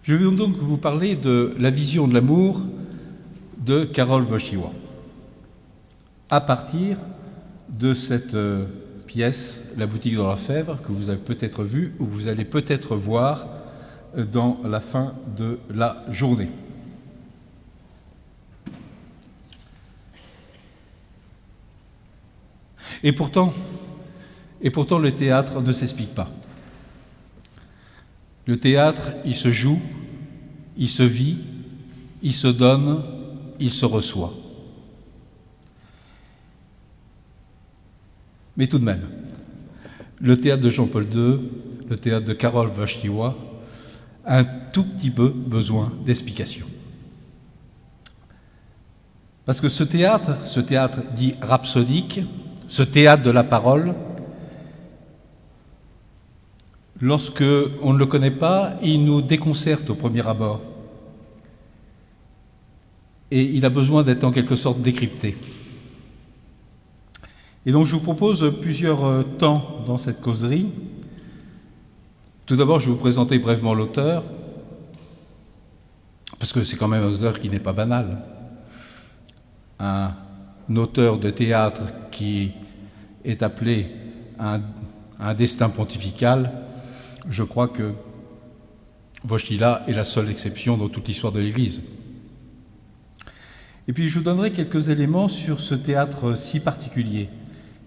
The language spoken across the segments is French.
Je vais donc vous parler de la vision de l'amour de Karol Wojtyła, à partir de cette pièce, La boutique dans la Fèvre, que vous avez peut-être vue ou que vous allez peut-être voir dans la fin de la journée. Et pourtant, le théâtre ne s'explique pas. Le théâtre, il se joue, il se vit, il se donne, il se reçoit. Mais tout de même, le théâtre de Jean-Paul II, le théâtre de Karol Wojtyła, a un tout petit peu besoin d'explication. Parce que ce théâtre dit rhapsodique, ce théâtre de la parole, lorsque on ne le connaît pas, il nous déconcerte au premier abord. Et il a besoin d'être en quelque sorte décrypté. Et donc je vous propose plusieurs temps dans cette causerie. Tout d'abord, je vais vous présenter brièvement l'auteur, parce que c'est quand même un auteur qui n'est pas banal. Un auteur de théâtre qui est appelé à un destin pontifical, je crois que Wojtyła est la seule exception dans toute l'histoire de l'Église. Et puis je vous donnerai quelques éléments sur ce théâtre si particulier,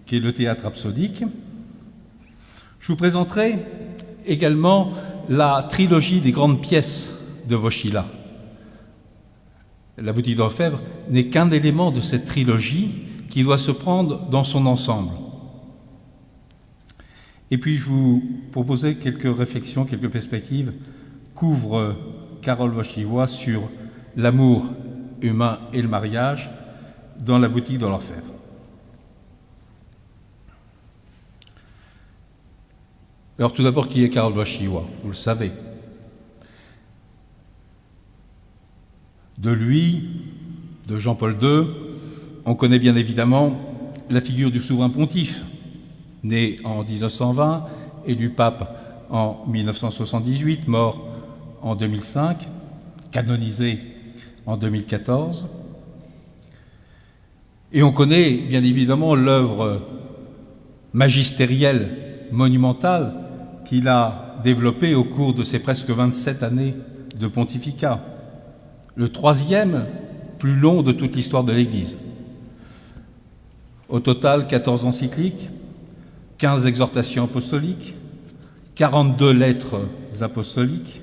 qui est le théâtre rhapsodique. Je vous présenterai également la trilogie des grandes pièces de Wojtyła. La boutique dans la Fèvre n'est qu'un élément de cette trilogie qui doit se prendre dans son ensemble. Et puis je vous proposerai quelques réflexions, quelques perspectives qu'ouvre Karol Wojtyła sur l'amour humain et le mariage dans la boutique dans l'Orfèvre. Alors tout d'abord, qui est Karol Wojtyła? Vous le savez. De lui, de Jean-Paul II, on connaît bien évidemment la figure du souverain pontife, né en 1920, élu pape en 1978, mort en 2005, canonisé en 2014. Et on connaît bien évidemment l'œuvre magistérielle, monumentale, qu'il a développée au cours de ses presque 27 années de pontificat, le troisième plus long de toute l'histoire de l'Église. Au total, 14 encycliques, 15 exhortations apostoliques, 42 lettres apostoliques,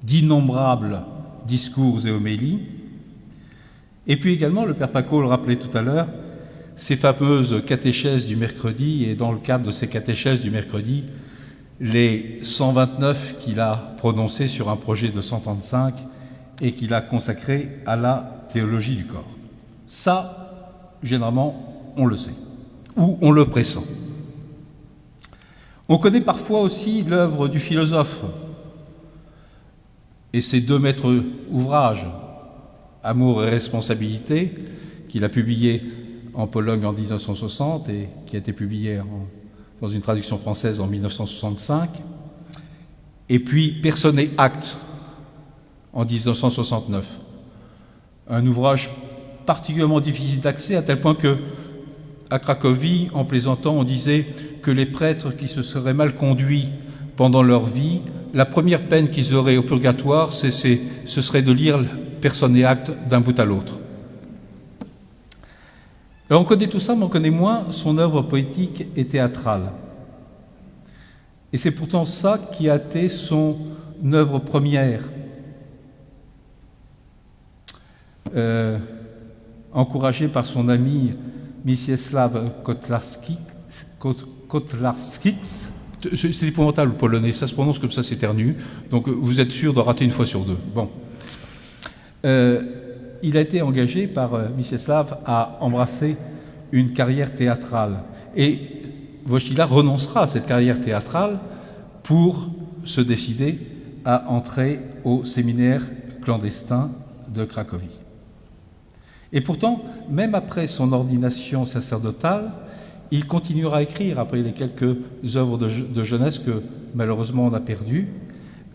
d'innombrables discours et homélies, et puis également, le Père Paco le rappelait tout à l'heure, ces fameuses catéchèses du mercredi, et dans le cadre de ces catéchèses du mercredi, les 129 qu'il a prononcées sur un projet de 135 et qu'il a consacré à la théologie du corps. Ça, généralement, on le sait, ou on le pressent. On connaît parfois aussi l'œuvre du philosophe et ses deux maîtres ouvrages, Amour et responsabilité, qu'il a publié en Pologne en 1960 et qui a été publié dans une traduction française en 1965, et puis Personne et acte en 1969. Un ouvrage particulièrement difficile d'accès, à tel point que, à Cracovie, en plaisantant, on disait que les prêtres qui se seraient mal conduits pendant leur vie, la première peine qu'ils auraient au purgatoire, ce serait de lire Personne et acte d'un bout à l'autre. Alors on connaît tout ça, mais on connaît moins son œuvre poétique et théâtrale. Et c'est pourtant ça qui a été son œuvre première. Encouragé par son ami Mieczysław Kotlarski, c'est épouvantable le polonais, ça se prononce comme ça, c'est ternu, donc vous êtes sûr de rater une fois sur deux. Bon. Il a été engagé par Mieczysław à embrasser une carrière théâtrale. Et Wojtyła renoncera à cette carrière théâtrale pour se décider à entrer au séminaire clandestin de Cracovie. Et pourtant, même après son ordination sacerdotale, il continuera à écrire, après les quelques œuvres de jeunesse que malheureusement on a perdues,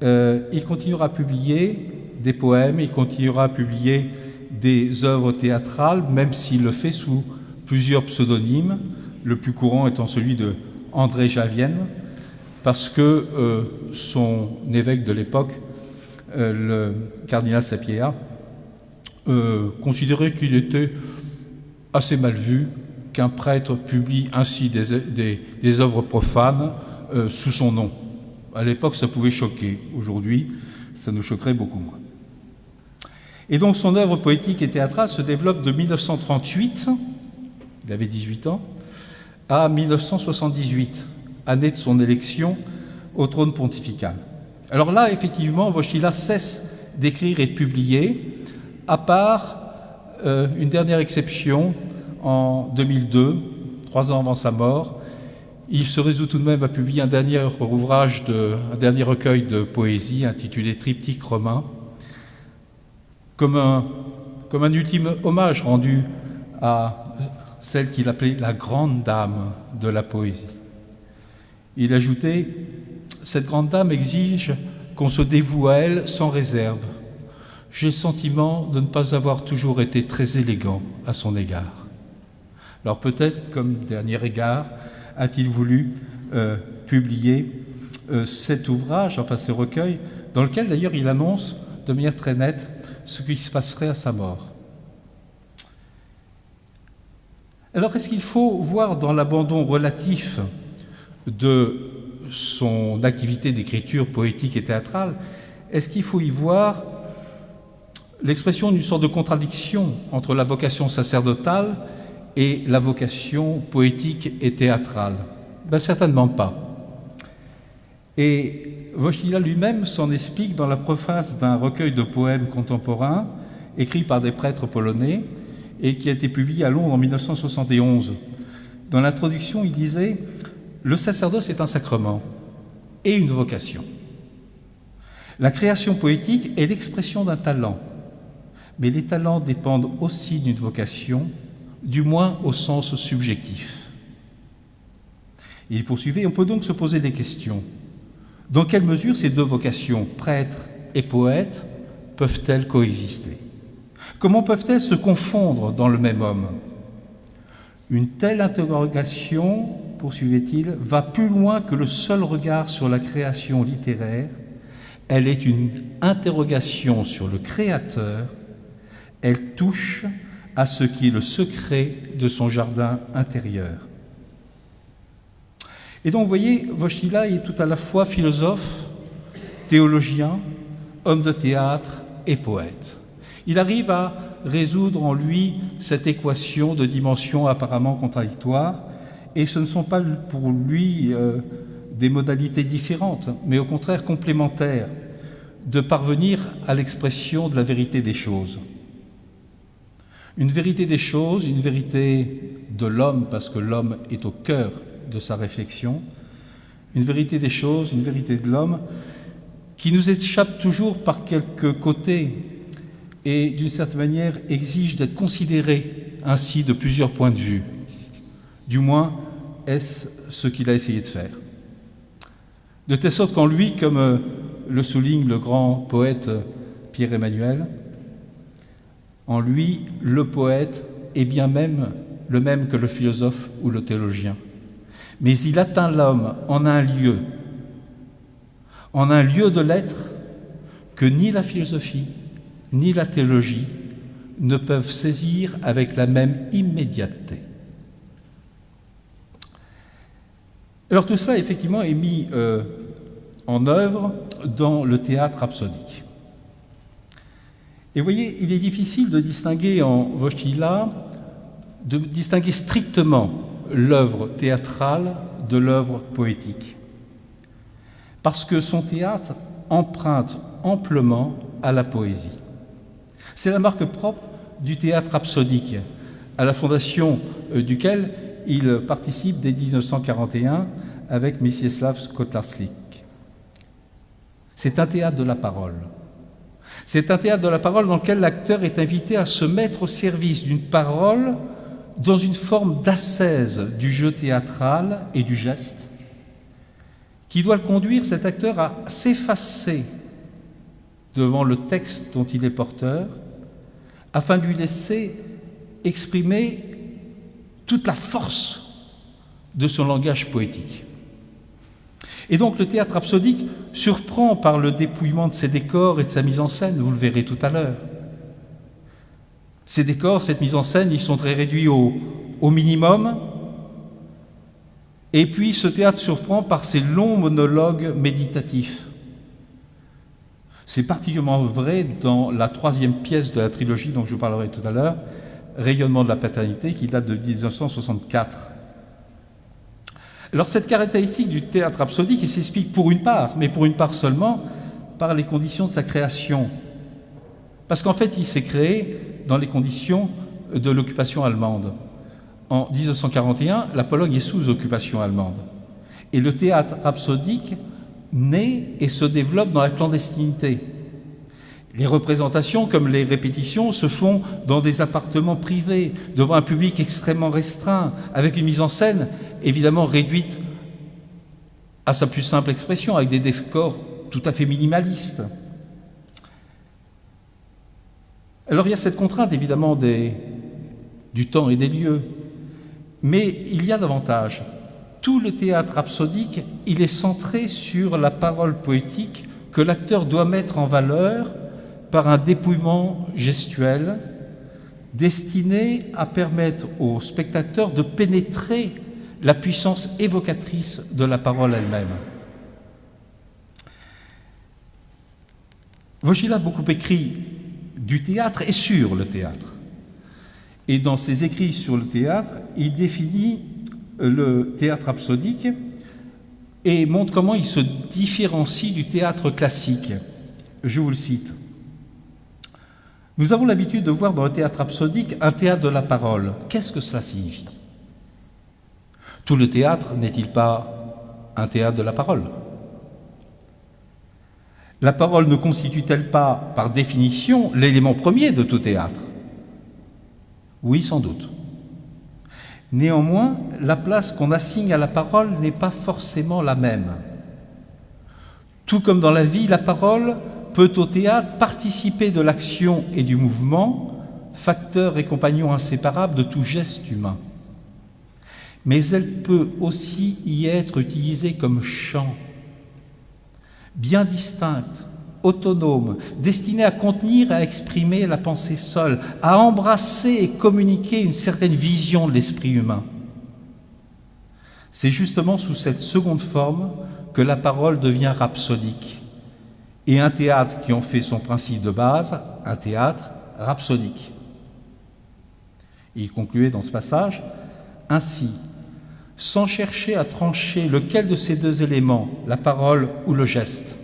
il continuera à publier des poèmes, il continuera à publier des œuvres théâtrales, même s'il le fait sous plusieurs pseudonymes, le plus courant étant celui de André Javienne, parce que son évêque de l'époque, le cardinal Sapieha, considérait qu'il était assez mal vu qu'un prêtre publie ainsi des œuvres profanes sous son nom. À l'époque, ça pouvait choquer. Aujourd'hui, ça nous choquerait beaucoup moins. Et donc, son œuvre poétique et théâtrale se développe de 1938, il avait 18 ans, à 1978, année de son élection au trône pontifical. Alors là, effectivement, Wojtyła cesse d'écrire et de publier, à part une dernière exception en 2002, 3 ans avant sa mort. Il se résout tout de même à publier un dernier recueil de poésie intitulé Triptyque romain, comme un ultime hommage rendu à celle qu'il appelait la grande dame de la poésie. Il ajoutait « Cette grande dame exige qu'on se dévoue à elle sans réserve. J'ai le sentiment de ne pas avoir toujours été très élégant à son égard. » Alors peut-être, comme dernier égard, a-t-il voulu publier cet ouvrage, enfin ce recueil, dans lequel d'ailleurs il annonce de manière très nette ce qui se passerait à sa mort. Alors est-ce qu'il faut voir dans l'abandon relatif de son activité d'écriture poétique et théâtrale, est-ce qu'il faut y voir l'expression d'une sorte de contradiction entre la vocation sacerdotale et la vocation poétique et théâtrale? Ben, certainement pas. Et Wojtyła lui-même s'en explique dans la préface d'un recueil de poèmes contemporains écrit par des prêtres polonais et qui a été publié à Londres en 1971. Dans l'introduction, il disait « Le sacerdoce est un sacrement et une vocation. La création poétique est l'expression d'un talent, mais les talents dépendent aussi d'une vocation, du moins au sens subjectif. » Et il poursuivait « On peut donc se poser des questions. Dans quelle mesure ces deux vocations, prêtre et poète, peuvent-elles coexister? Comment peuvent-elles se confondre dans le même homme? Une telle interrogation, poursuivait-il, va plus loin que le seul regard sur la création littéraire. Elle est une interrogation sur le créateur. Elle touche à ce qui est le secret de son jardin intérieur. » Et donc, vous voyez, Wojtyła est tout à la fois philosophe, théologien, homme de théâtre et poète. Il arrive à résoudre en lui cette équation de dimensions apparemment contradictoires, et ce ne sont pas pour lui des modalités différentes, mais au contraire complémentaires, de parvenir à l'expression de la vérité des choses. Une vérité des choses, une vérité de l'homme, parce que l'homme est au cœur de sa réflexion, une vérité des choses, une vérité de l'homme, qui nous échappe toujours par quelques côtés et, d'une certaine manière, exige d'être considéré ainsi de plusieurs points de vue. Du moins, est-ce ce qu'il a essayé de faire. De telle sorte qu'en lui, comme le souligne le grand poète Pierre Emmanuel, en lui, le poète est bien même le même que le philosophe ou le théologien. Mais il atteint l'homme en un lieu de l'être que ni la philosophie ni la théologie ne peuvent saisir avec la même immédiateté. Alors tout cela, effectivement, est mis en œuvre dans le théâtre rhapsodique. Et vous voyez, il est difficile de distinguer en Wojtyła, de distinguer strictement l'œuvre théâtrale de l'œuvre poétique, parce que son théâtre emprunte amplement à la poésie. C'est la marque propre du théâtre rhapsodique, à la fondation duquel il participe dès 1941 avec Mieczysław Kotlarczyk. C'est un théâtre de la parole. C'est un théâtre de la parole dans lequel l'acteur est invité à se mettre au service d'une parole dans une forme d'ascèse du jeu théâtral et du geste qui doit le conduire, cet acteur, à s'effacer devant le texte dont il est porteur, afin de lui laisser exprimer toute la force de son langage poétique. Et donc le théâtre rhapsodique surprend par le dépouillement de ses décors et de sa mise en scène, vous le verrez tout à l'heure. Ces décors, cette mise en scène, ils sont très réduits au minimum. Et puis ce théâtre surprend par ses longs monologues méditatifs. C'est particulièrement vrai dans la troisième pièce de la trilogie dont je vous parlerai tout à l'heure, Rayonnement de la paternité, qui date de 1964. Alors cette caractéristique du théâtre rhapsodique, il s'explique pour une part, mais pour une part seulement, par les conditions de sa création. Parce qu'en fait, il s'est créé dans les conditions de l'occupation allemande. En 1941, la Pologne est sous occupation allemande. Et le théâtre rhapsodique naît et se développe dans la clandestinité. Les représentations, comme les répétitions, se font dans des appartements privés, devant un public extrêmement restreint, avec une mise en scène évidemment réduite à sa plus simple expression, avec des décors tout à fait minimalistes. Alors il y a cette contrainte évidemment du temps et des lieux, mais il y a davantage. Tout le théâtre rhapsodique, il est centré sur la parole poétique que l'acteur doit mettre en valeur par un dépouillement gestuel destiné à permettre au spectateur de pénétrer la puissance évocatrice de la parole elle-même. Wojtyła a beaucoup écrit du théâtre et sur le théâtre. Et dans ses écrits sur le théâtre, il définit le théâtre rhapsodique et montre comment il se différencie du théâtre classique. Je vous le cite. Nous avons l'habitude de voir dans le théâtre rhapsodique un théâtre de la parole. Qu'est-ce que cela signifie? Tout le théâtre n'est-il pas un théâtre de la parole? La parole ne constitue-t-elle pas, par définition, l'élément premier de tout théâtre? Oui, sans doute. Néanmoins, la place qu'on assigne à la parole n'est pas forcément la même. Tout comme dans la vie, la parole peut au théâtre participer de l'action et du mouvement, facteur et compagnon inséparable de tout geste humain. Mais elle peut aussi y être utilisée comme chant, bien distincte, autonome, destinée à contenir et à exprimer la pensée seule, à embrasser et communiquer une certaine vision de l'esprit humain. C'est justement sous cette seconde forme que la parole devient rhapsodique, et un théâtre qui en fait son principe de base, un théâtre rhapsodique. Il concluait dans ce passage, « Ainsi, sans chercher à trancher lequel de ces deux éléments, la parole ou le geste,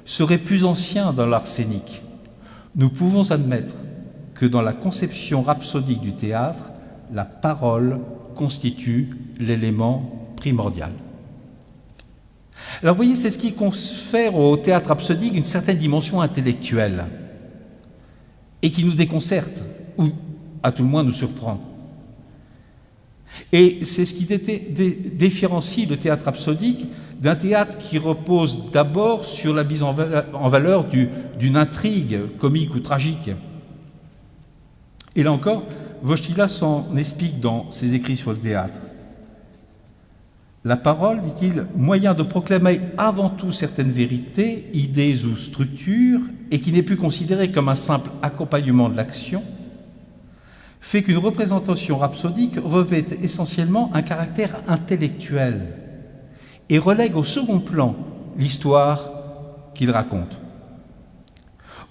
serait plus ancien dans l'arsenic, nous pouvons admettre que dans la conception rhapsodique du théâtre, la parole constitue l'élément primordial. » Alors vous voyez, c'est ce qui confère au théâtre rhapsodique une certaine dimension intellectuelle et qui nous déconcerte, ou à tout le moins nous surprend. Et c'est ce qui différencie le théâtre rhapsodique d'un théâtre qui repose d'abord sur la mise en valeur d'une intrigue comique ou tragique. Et là encore, Wojtyła s'en explique dans ses écrits sur le théâtre. La parole, dit-il, moyen de proclamer avant tout certaines vérités, idées ou structures, et qui n'est plus considérée comme un simple accompagnement de l'action, fait qu'une représentation rhapsodique revêt essentiellement un caractère intellectuel et relègue au second plan l'histoire qu'il raconte.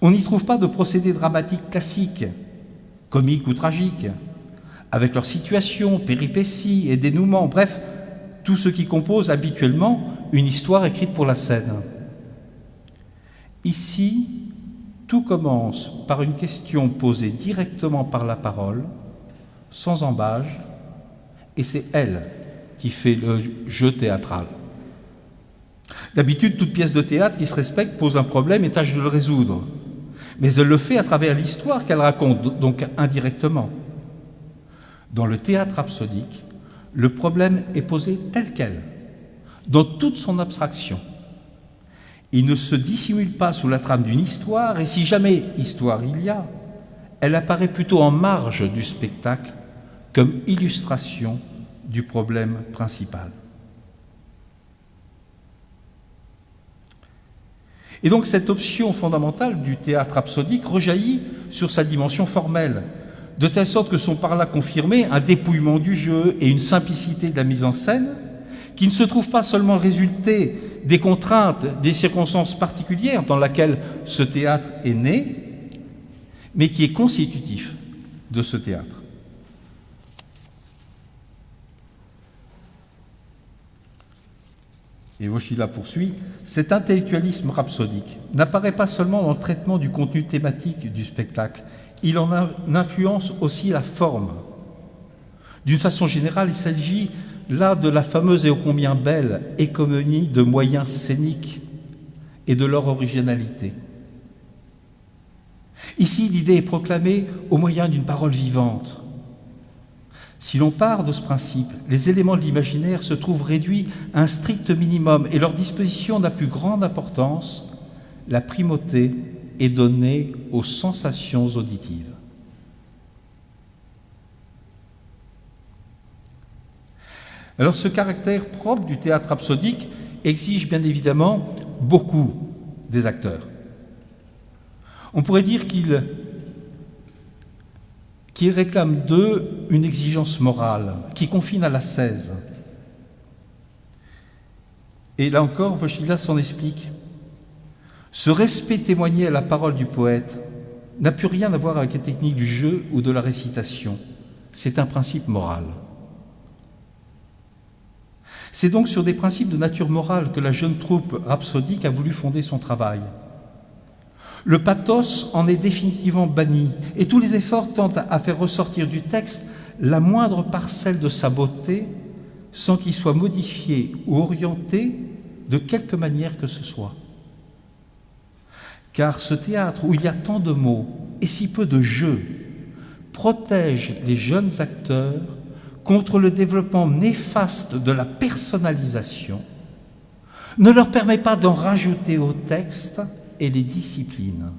On n'y trouve pas de procédés dramatiques classiques, comiques ou tragiques, avec leurs situations, péripéties et dénouements, bref, tout ce qui compose habituellement une histoire écrite pour la scène. Ici, tout commence par une question posée directement par la parole, sans embâge, et c'est elle qui fait le jeu théâtral. D'habitude, toute pièce de théâtre qui se respecte pose un problème et tâche de le résoudre. Mais elle le fait à travers l'histoire qu'elle raconte, donc indirectement. Dans le théâtre rhapsodique, le problème est posé tel quel, dans toute son abstraction. Il ne se dissimule pas sous la trame d'une histoire, et si jamais histoire il y a, elle apparaît plutôt en marge du spectacle comme illustration du problème principal. Et donc cette option fondamentale du théâtre rhapsodique rejaillit sur sa dimension formelle, de telle sorte que sont par là confirmés un dépouillement du jeu et une simplicité de la mise en scène qui ne se trouvent pas seulement résulter des contraintes, des circonstances particulières dans lesquelles ce théâtre est né, mais qui est constitutif de ce théâtre. Et Wojtyła poursuit, cet intellectualisme rhapsodique n'apparaît pas seulement dans le traitement du contenu thématique du spectacle, il en influence aussi la forme. D'une façon générale, il s'agit là de la fameuse et ô combien belle économie de moyens scéniques et de leur originalité. Ici, l'idée est proclamée au moyen d'une parole vivante. Si l'on part de ce principe, les éléments de l'imaginaire se trouvent réduits à un strict minimum et leur disposition n'a plus grande importance, la primauté est donnée aux sensations auditives. Alors ce caractère propre du théâtre rhapsodique exige bien évidemment beaucoup des acteurs. On pourrait dire qu'il réclame d'eux une exigence morale, qui confine à l'ascèse. Et là encore, Wojtyła s'en explique. Ce respect témoigné à la parole du poète n'a plus rien à voir avec les techniques du jeu ou de la récitation. C'est un principe moral. C'est donc sur des principes de nature morale que la jeune troupe rhapsodique a voulu fonder son travail. Le pathos en est définitivement banni et tous les efforts tentent à faire ressortir du texte la moindre parcelle de sa beauté sans qu'il soit modifié ou orienté de quelque manière que ce soit. Car ce théâtre où il y a tant de mots et si peu de jeux protège les jeunes acteurs contre le développement néfaste de la personnalisation, ne leur permet pas d'en rajouter au texte et les disciplines.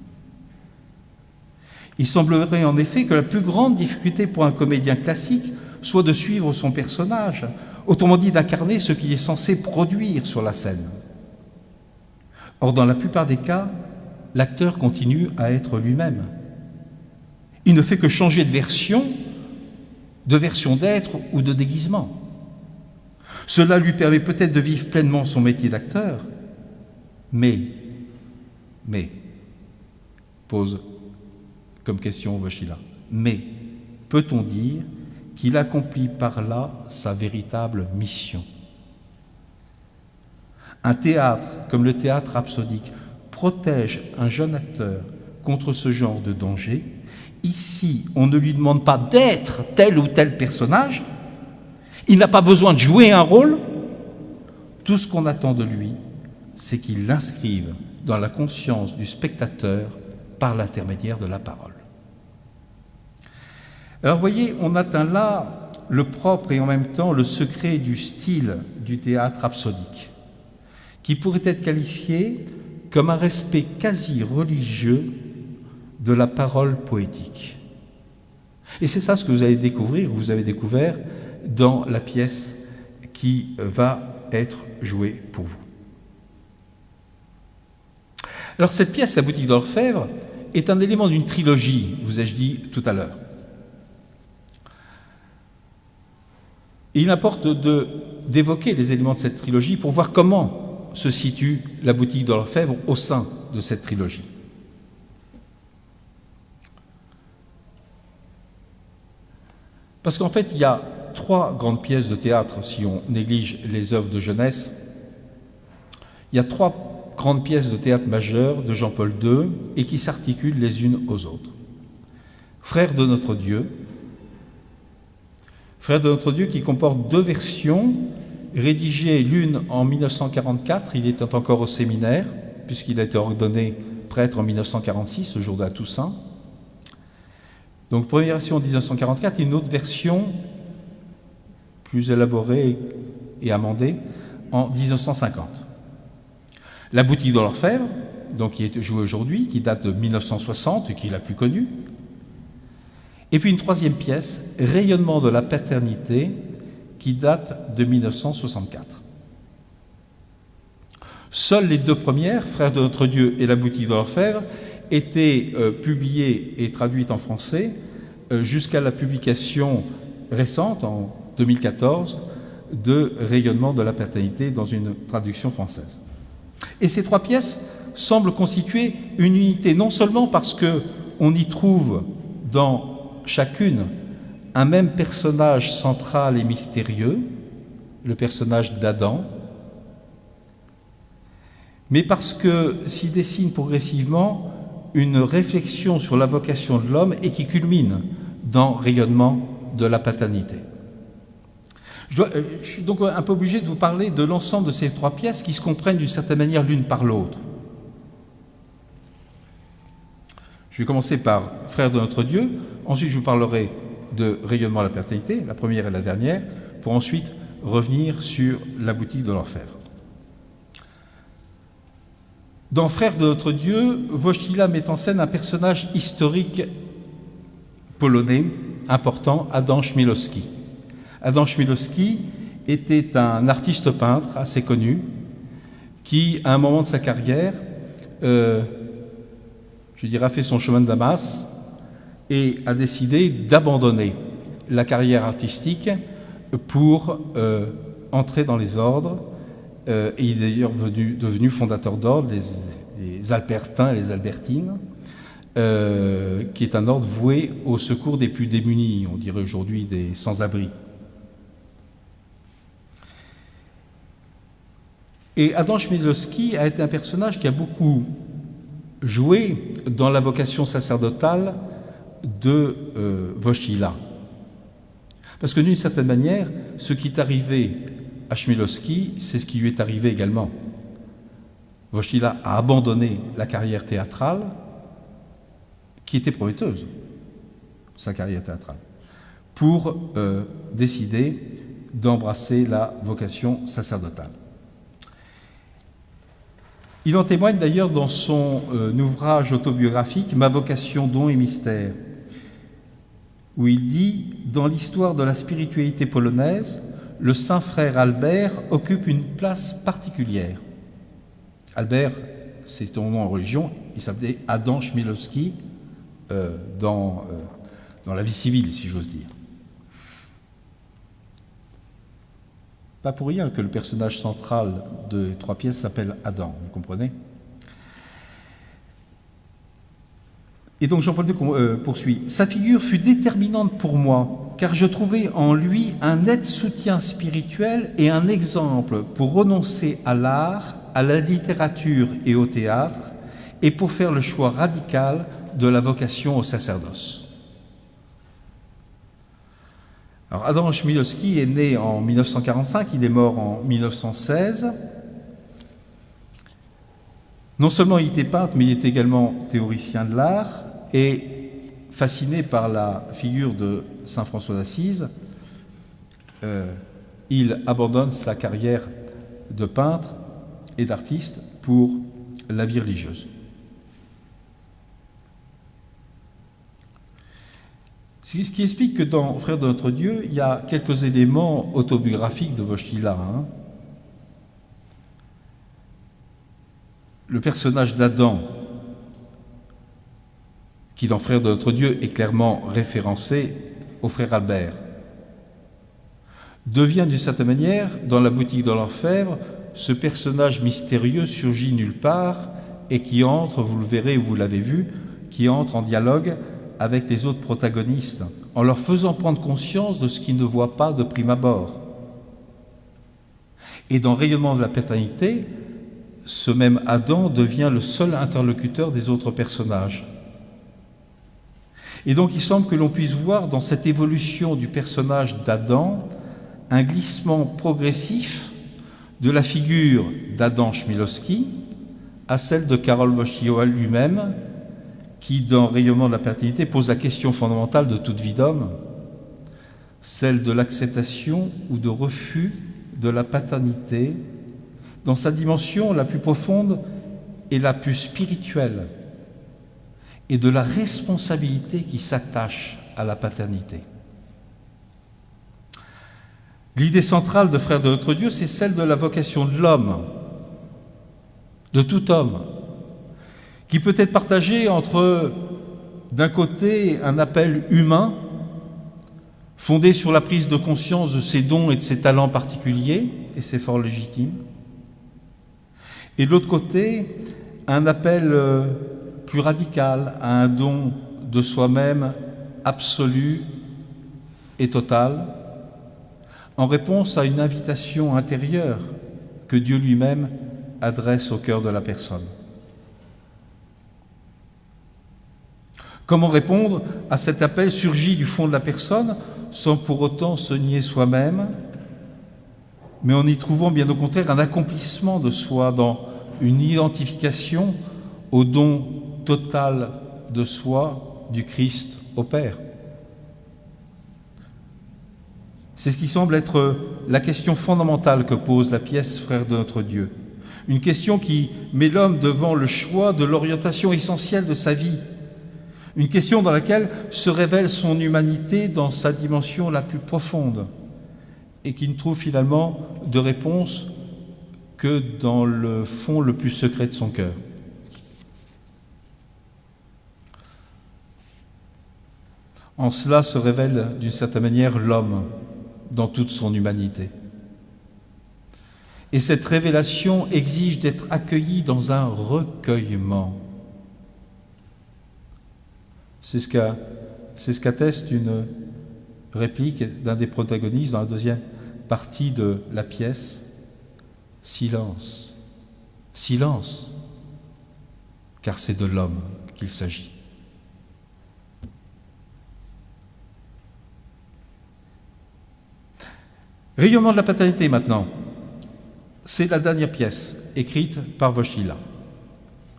Il semblerait en effet que la plus grande difficulté pour un comédien classique soit de suivre son personnage, autrement dit d'incarner ce qu'il est censé produire sur la scène. Or, dans la plupart des cas, l'acteur continue à être lui-même. Il ne fait que changer de version d'être ou de déguisement. Cela lui permet peut-être de vivre pleinement son métier d'acteur, mais, pose comme question Wojtyła, mais peut-on dire qu'il accomplit par là sa véritable mission? Un théâtre comme le théâtre rhapsodique protège un jeune acteur contre ce genre de danger. Ici, on ne lui demande pas d'être tel ou tel personnage, il n'a pas besoin de jouer un rôle. Tout ce qu'on attend de lui, c'est qu'il l'inscrive dans la conscience du spectateur par l'intermédiaire de la parole. Alors vous voyez, on atteint là le propre et en même temps le secret du style du théâtre rhapsodique, qui pourrait être qualifié comme un respect quasi religieux de la parole poétique. Et c'est ça ce que vous allez découvrir, vous avez découvert dans la pièce qui va être jouée pour vous. Alors cette pièce, La boutique d'Orfèvre, est un élément d'une trilogie, vous ai-je dit tout à l'heure. Et il importe d'évoquer les éléments de cette trilogie pour voir comment se situe La boutique d'Orfèvre au sein de cette trilogie. Parce qu'en fait, il y a trois grandes pièces de théâtre, si on néglige les œuvres de jeunesse. Il y a trois grandes pièces de théâtre majeures de Jean-Paul II et qui s'articulent les unes aux autres. Frères de notre Dieu. Frères de notre Dieu qui comporte deux versions, rédigées l'une en 1944, il était encore au séminaire, puisqu'il a été ordonné prêtre en 1946, le jour de la Toussaint. Donc, première version en 1944, et une autre version plus élaborée et amendée en 1950. La boutique de l'orfèvre, donc qui est jouée aujourd'hui, qui date de 1960 et qui est la plus connue. Et puis une troisième pièce, Rayonnement de la paternité, qui date de 1964. Seules les deux premières, Frères de notre Dieu et La boutique de l'orfèvre, étaient publiées et traduites en français jusqu'à la publication récente, en 2014, de Rayonnement de la paternité dans une traduction française. Et ces trois pièces semblent constituer une unité, non seulement parce qu'on y trouve dans chacune un même personnage central et mystérieux, le personnage d'Adam, mais parce que s'y dessine progressivement une réflexion sur la vocation de l'homme et qui culmine dans Rayonnement de la paternité. Je suis donc un peu obligé de vous parler de l'ensemble de ces trois pièces qui se comprennent d'une certaine manière l'une par l'autre. Je vais commencer par Frères de notre Dieu, ensuite je vous parlerai de Rayonnement de la paternité, la première et la dernière, pour ensuite revenir sur La boutique de l'orfèvre. Dans Frères de notre Dieu, Wojtyła met en scène un personnage historique polonais important, Adam Chmielowski. Adam Chmielowski était un artiste peintre assez connu qui, à un moment de sa carrière, a fait son chemin de Damas et a décidé d'abandonner la carrière artistique pour entrer dans les ordres. Et il est d'ailleurs devenu fondateur d'ordre, les Albertins et les Albertines, qui est un ordre voué au secours des plus démunis, on dirait aujourd'hui des sans-abri. Et Adam Chmielowski a été un personnage qui a beaucoup joué dans la vocation sacerdotale de Wojtyła. Parce que d'une certaine manière, ce qui est arrivé à Chmielowski, c'est ce qui lui est arrivé également. Wojtyła a abandonné la carrière théâtrale, qui était prometteuse, sa carrière théâtrale, pour décider d'embrasser la vocation sacerdotale. Il en témoigne d'ailleurs dans son ouvrage autobiographique « Ma vocation, don et mystère », où il dit « Dans l'histoire de la spiritualité polonaise, le saint frère Albert occupe une place particulière. » Albert, c'est son nom en religion, il s'appelait Adam Chmielowski dans la vie civile, si j'ose dire. Pas pour rien que le personnage central de trois pièces s'appelle Adam, vous comprenez? Et donc Jean-Paul II poursuit. « Sa figure fut déterminante pour moi, car je trouvais en lui un net soutien spirituel et un exemple pour renoncer à l'art, à la littérature et au théâtre, et pour faire le choix radical de la vocation au sacerdoce. » Alors Adam Chmielowski est né en 1945, il est mort en 1916. Non seulement il était peintre, mais il était également théoricien de l'art et fasciné par la figure de saint François d'Assise, il abandonne sa carrière de peintre et d'artiste pour la vie religieuse. Ce qui explique que dans Frères de notre Dieu, il y a quelques éléments autobiographiques de Wojtyła. Le personnage d'Adam, qui dans Frères de notre Dieu est clairement référencé au frère Albert, devient d'une certaine manière, dans La boutique de l'orfèvre, ce personnage mystérieux surgit nulle part et qui entre, vous le verrez ou vous l'avez vu, qui entre en dialogue avec les autres protagonistes, en leur faisant prendre conscience de ce qu'ils ne voient pas de prime abord. Et dans Rayonnement de la paternité, ce même Adam devient le seul interlocuteur des autres personnages. Et donc il semble que l'on puisse voir dans cette évolution du personnage d'Adam un glissement progressif de la figure d'Adam Chmielowski à celle de Karol Wojtyła lui-même, qui, dans Rayonnement de la paternité, pose la question fondamentale de toute vie d'homme, celle de l'acceptation ou de refus de la paternité dans sa dimension la plus profonde et la plus spirituelle, et de la responsabilité qui s'attache à la paternité. L'idée centrale de Frères de notre Dieu, c'est celle de la vocation de l'homme, de tout homme, qui peut être partagée entre, d'un côté, un appel humain, fondé sur la prise de conscience de ses dons et de ses talents particuliers, et c'est fort légitime, et de l'autre côté, un appel plus radical à un don de soi-même absolu et total, en réponse à une invitation intérieure que Dieu lui-même adresse au cœur de la personne. Comment répondre à cet appel surgi du fond de la personne sans pour autant se nier soi-même, mais en y trouvant bien au contraire un accomplissement de soi dans une identification au don total de soi du Christ au Père. C'est ce qui semble être la question fondamentale que pose la pièce Frères de notre Dieu. Une question qui met l'homme devant le choix de l'orientation essentielle de sa vie. Une question dans laquelle se révèle son humanité dans sa dimension la plus profonde et qui ne trouve finalement de réponse que dans le fond le plus secret de son cœur. En cela se révèle d'une certaine manière l'homme dans toute son humanité. Et cette révélation exige d'être accueillie dans un recueillement. C'est ce qu'atteste une réplique d'un des protagonistes dans la deuxième partie de la pièce. Silence, silence, car c'est de l'homme qu'il s'agit. Rayonnement de la paternité maintenant. C'est la dernière pièce écrite par Wojtyła.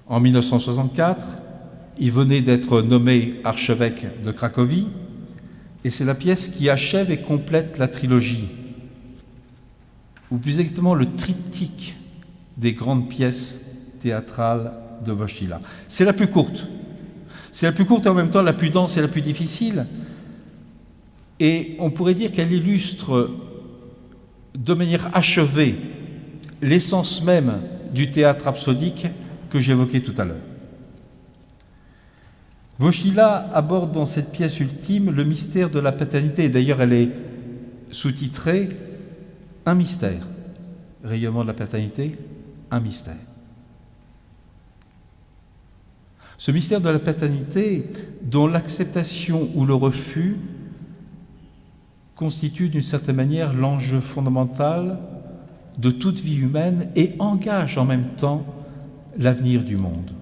En 1964, il venait d'être nommé archevêque de Cracovie et c'est la pièce qui achève et complète la trilogie, ou plus exactement le triptyque des grandes pièces théâtrales de Wojtyła. C'est la plus courte. C'est la plus courte et en même temps la plus dense et la plus difficile. Et on pourrait dire qu'elle illustre de manière achevée l'essence même du théâtre rhapsodique que j'évoquais tout à l'heure. Wojtyła aborde dans cette pièce ultime le mystère de la paternité. D'ailleurs, elle est sous-titrée « Un mystère ». Rayonnement de la paternité, un mystère. Ce mystère de la paternité, dont l'acceptation ou le refus constitue d'une certaine manière l'enjeu fondamental de toute vie humaine et engage en même temps l'avenir du monde.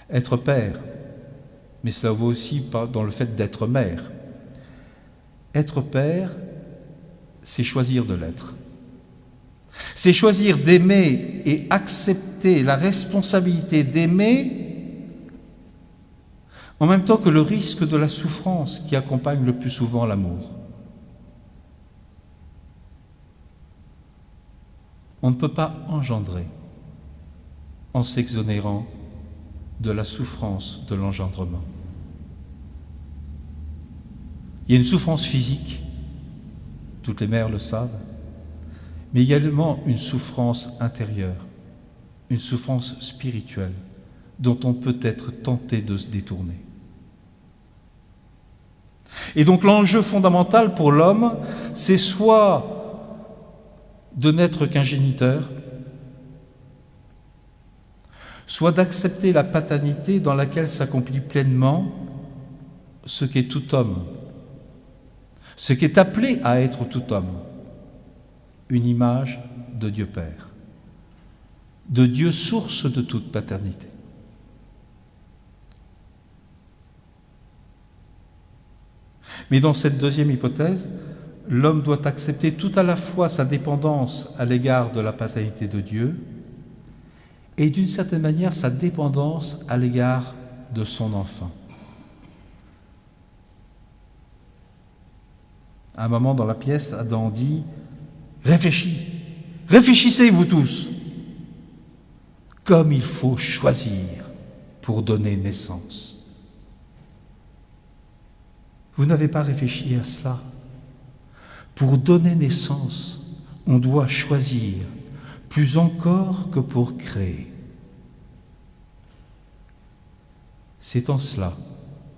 Être père, mais cela vaut aussi dans le fait d'être mère. Être père, c'est choisir de l'être. C'est choisir d'aimer et accepter la responsabilité d'aimer en même temps que le risque de la souffrance qui accompagne le plus souvent l'amour. On ne peut pas engendrer en s'exonérant de la souffrance de l'engendrement. Il y a une souffrance physique, toutes les mères le savent, mais également une souffrance intérieure, une souffrance spirituelle dont on peut être tenté de se détourner. Et donc l'enjeu fondamental pour l'homme, c'est soit de n'être qu'un géniteur, soit d'accepter la paternité dans laquelle s'accomplit pleinement ce qu'est tout homme, ce qui est appelé à être tout homme, une image de Dieu Père, de Dieu source de toute paternité. Mais dans cette deuxième hypothèse, l'homme doit accepter tout à la fois sa dépendance à l'égard de la paternité de Dieu et d'une certaine manière sa dépendance à l'égard de son enfant. À un moment dans la pièce, Adam dit Réfléchissez vous tous, comme il faut choisir pour donner naissance. Vous n'avez pas réfléchi à cela? Pour donner naissance, on doit choisir, plus encore que pour créer. C'est en cela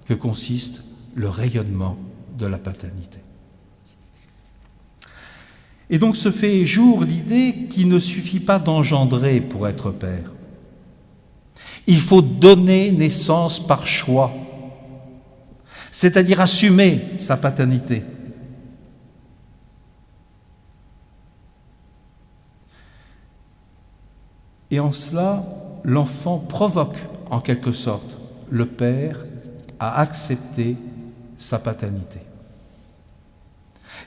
que consiste le rayonnement de la paternité. Et donc se fait jour l'idée qu'il ne suffit pas d'engendrer pour être père. Il faut donner naissance par choix, c'est-à-dire assumer sa paternité. Et en cela, l'enfant provoque en quelque sorte le père à accepter sa paternité.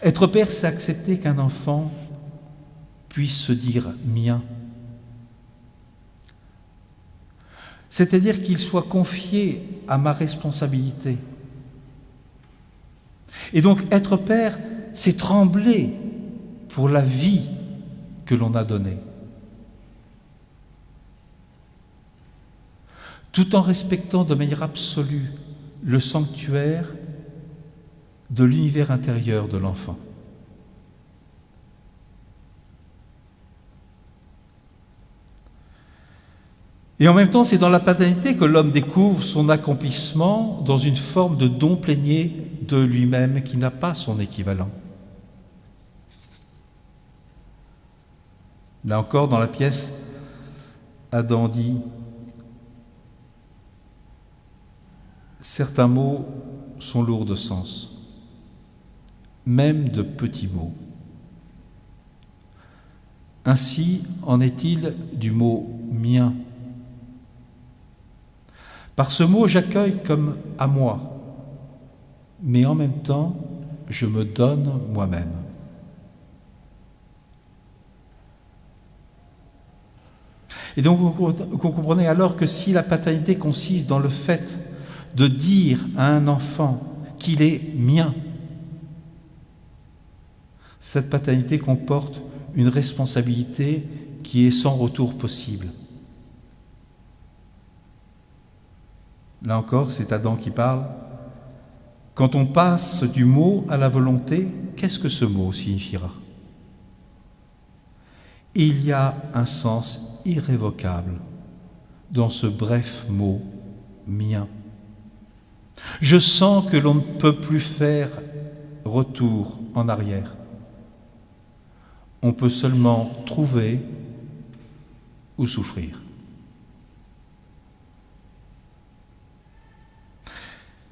Être père, c'est accepter qu'un enfant puisse se dire « mien ». C'est-à-dire qu'il soit confié à ma responsabilité. Et donc être père, c'est trembler pour la vie que l'on a donnée. Tout en respectant de manière absolue le sanctuaire de l'univers intérieur de l'enfant. Et en même temps, c'est dans la paternité que l'homme découvre son accomplissement dans une forme de don plénier de lui-même qui n'a pas son équivalent. Là encore, dans la pièce, Adam dit « Certains mots sont lourds de sens, même de petits mots. Ainsi en est-il du mot « mien ». Par ce mot, j'accueille comme à moi, mais en même temps, je me donne moi-même. Et donc, vous comprenez alors que si la paternité consiste dans le fait de dire à un enfant qu'il est mien, cette paternité comporte une responsabilité qui est sans retour possible. Là encore, c'est Adam qui parle. Quand on passe du mot à la volonté, qu'est-ce que ce mot signifiera? Il y a un sens irrévocable dans ce bref mot « mien ». Je sens que l'on ne peut plus faire retour en arrière. On peut seulement trouver ou souffrir.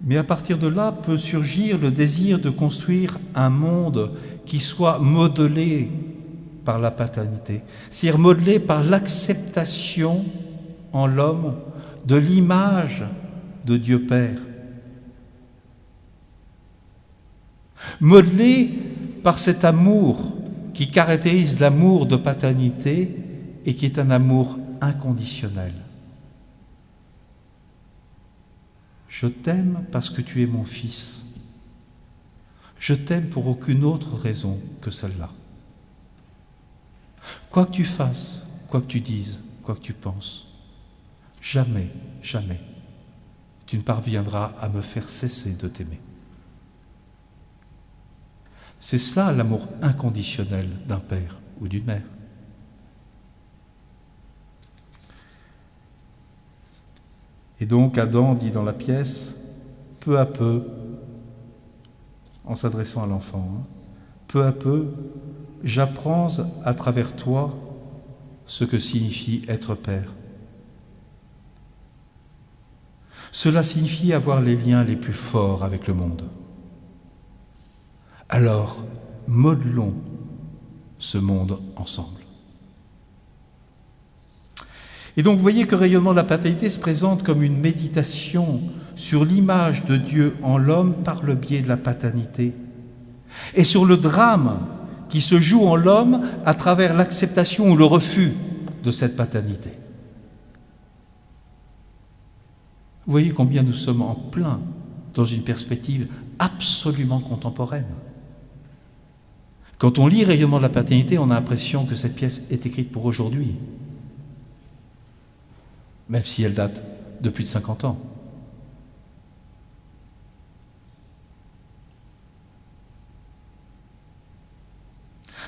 Mais à partir de là peut surgir le désir de construire un monde qui soit modelé par la paternité, c'est-à-dire modelé par l'acceptation en l'homme de l'image de Dieu Père, modelé par cet amour qui caractérise l'amour de paternité et qui est un amour inconditionnel. Je t'aime parce que tu es mon fils. Je t'aime pour aucune autre raison que celle-là. Quoi que tu fasses, quoi que tu dises, quoi que tu penses, jamais, jamais, tu ne parviendras à me faire cesser de t'aimer. C'est cela l'amour inconditionnel d'un père ou d'une mère. Et donc Adam dit dans la pièce, peu à peu, en s'adressant à l'enfant, peu à peu, j'apprends à travers toi ce que signifie être père. Cela signifie avoir les liens les plus forts avec le monde. Alors, modelons ce monde ensemble. Et donc, vous voyez que le rayonnement de la paternité se présente comme une méditation sur l'image de Dieu en l'homme par le biais de la paternité et sur le drame qui se joue en l'homme à travers l'acceptation ou le refus de cette paternité. Vous voyez combien nous sommes en plein dans une perspective absolument contemporaine. Quand on lit Rayonnement de la paternité, on a l'impression que cette pièce est écrite pour aujourd'hui, même si elle date de plus de 50 ans.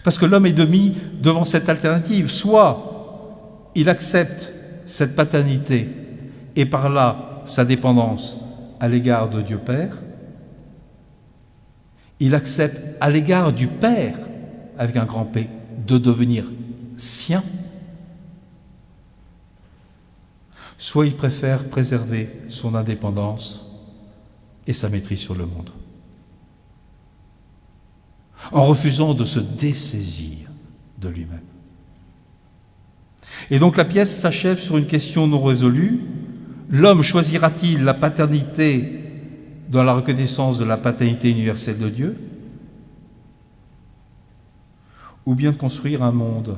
Parce que l'homme est mis devant cette alternative. Soit il accepte cette paternité et par là sa dépendance à l'égard de Dieu Père, il accepte à l'égard du Père, avec un grand P, de devenir sien, soit il préfère préserver son indépendance et sa maîtrise sur le monde, en refusant de se dessaisir de lui-même. Et donc la pièce s'achève sur une question non résolue. L'homme choisira-t-il la paternité dans la reconnaissance de la paternité universelle de Dieu, ou bien de construire un monde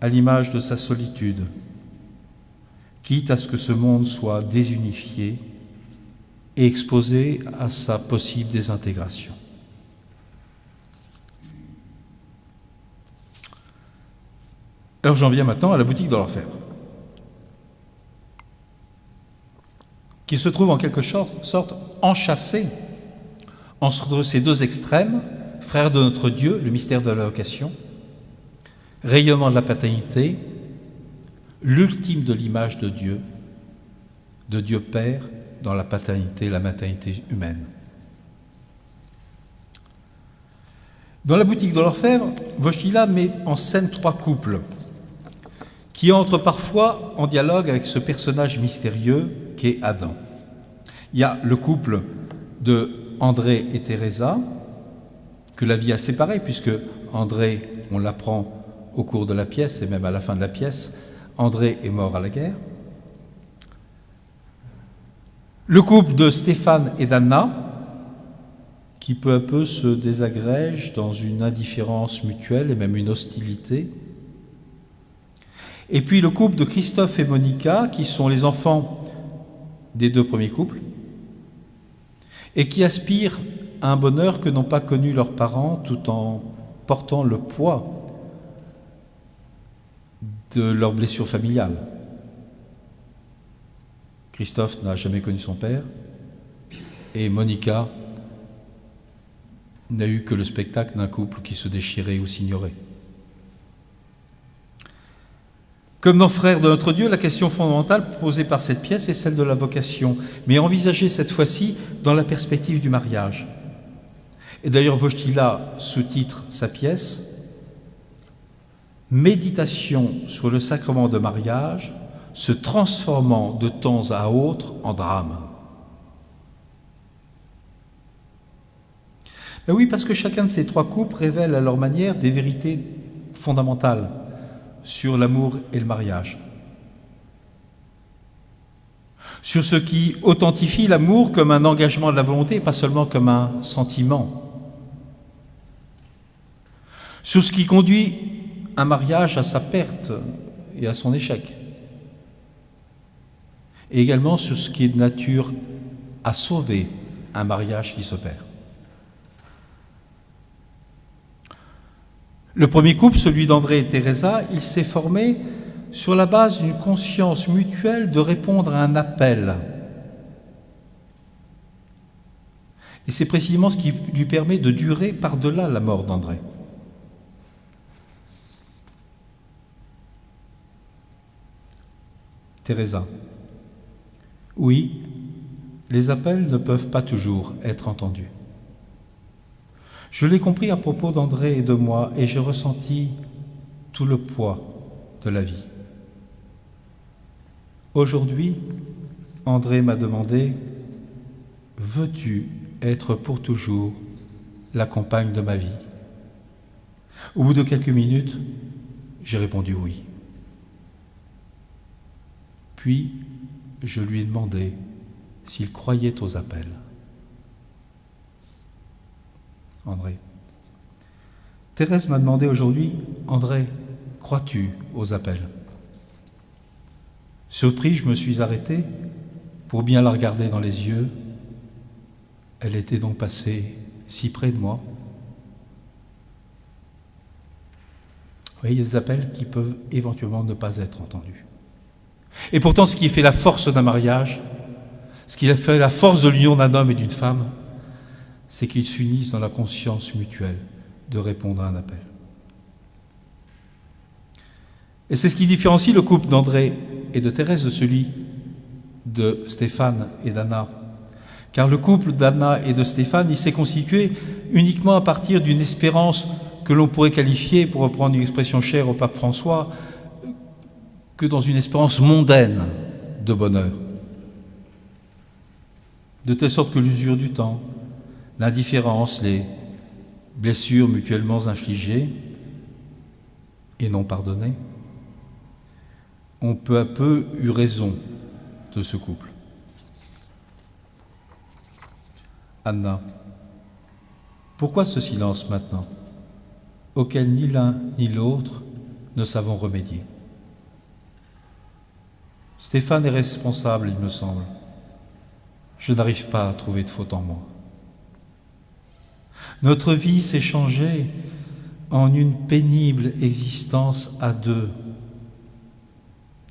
à l'image de sa solitude, quitte à ce que ce monde soit désunifié et exposé à sa possible désintégration. Alors j'en viens maintenant à la boutique de l'orfèvre, qui se trouve en quelque sorte enchâssée entre ces deux extrêmes, frère de notre Dieu, le mystère de la vocation, rayonnement de la paternité, l'ultime de l'image de Dieu Père dans la paternité, la maternité humaine. Dans la boutique de l'orfèvre, Wojtyla met en scène 3 couples qui entrent parfois en dialogue avec ce personnage mystérieux qu'est Adam. Il y a le couple de André et Teresa, que la vie a séparés, puisque André, on l'apprend au cours de la pièce, et même à la fin de la pièce, André est mort à la guerre. Le couple de Stéphane et d'Anna, qui peu à peu se désagrège dans une indifférence mutuelle et même une hostilité. Et puis le couple de Christophe et Monica, qui sont les enfants des 2 premiers couples, et qui aspirent à un bonheur que n'ont pas connu leurs parents, tout en portant le poids de leur blessure familiale. Christophe n'a jamais connu son père, et Monica n'a eu que le spectacle d'un couple qui se déchirait ou s'ignorait. Comme dans Frères de notre Dieu, la question fondamentale posée par cette pièce est celle de la vocation, mais envisagée cette fois-ci dans la perspective du mariage. Et d'ailleurs, Wojtyla sous-titre sa pièce « Méditation sur le sacrement de mariage se transformant de temps à autre en drame ». Ben oui, parce que chacun de ces 3 couples révèle à leur manière des vérités fondamentales sur l'amour et le mariage, sur ce qui authentifie l'amour comme un engagement de la volonté et pas seulement comme un sentiment, sur ce qui conduit un mariage à sa perte et à son échec, et également sur ce qui est de nature à sauver un mariage qui se perd. Le premier couple, celui d'André et Teresa, il s'est formé sur la base d'une conscience mutuelle de répondre à un appel. Et c'est précisément ce qui lui permet de durer par-delà la mort d'André. Teresa. Oui, les appels ne peuvent pas toujours être entendus. Je l'ai compris à propos d'André et de moi, et j'ai ressenti tout le poids de la vie. Aujourd'hui, André m'a demandé « Veux-tu être pour toujours la compagne de ma vie ?» Au bout de quelques minutes, j'ai répondu « Oui ». Puis, je lui ai demandé s'il croyait aux appels. André. Thérèse m'a demandé aujourd'hui, André, crois-tu aux appels? Surpris, je me suis arrêté pour bien la regarder dans les yeux. Elle était donc passée si près de moi. voyez, il y a des appels qui peuvent éventuellement ne pas être entendus. Et pourtant, ce qui fait la force d'un mariage, ce qui fait la force de l'union d'un homme et d'une femme, c'est qu'ils s'unissent dans la conscience mutuelle de répondre à un appel. Et c'est ce qui différencie le couple d'André et de Thérèse de celui de Stéphane et d'Anna. Car le couple d'Anna et de Stéphane, il s'est constitué uniquement à partir d'une espérance que l'on pourrait qualifier, pour reprendre une expression chère au pape François, que dans une espérance mondaine de bonheur. De telle sorte que l'usure du temps, l'indifférence, les blessures mutuellement infligées et non pardonnées, ont peu à peu eu raison de ce couple. Anna, pourquoi ce silence maintenant, auquel ni l'un ni l'autre ne savons remédier? Stéphane est responsable, il me semble. Je n'arrive pas à trouver de faute en moi. Notre vie s'est changée en une pénible existence à deux.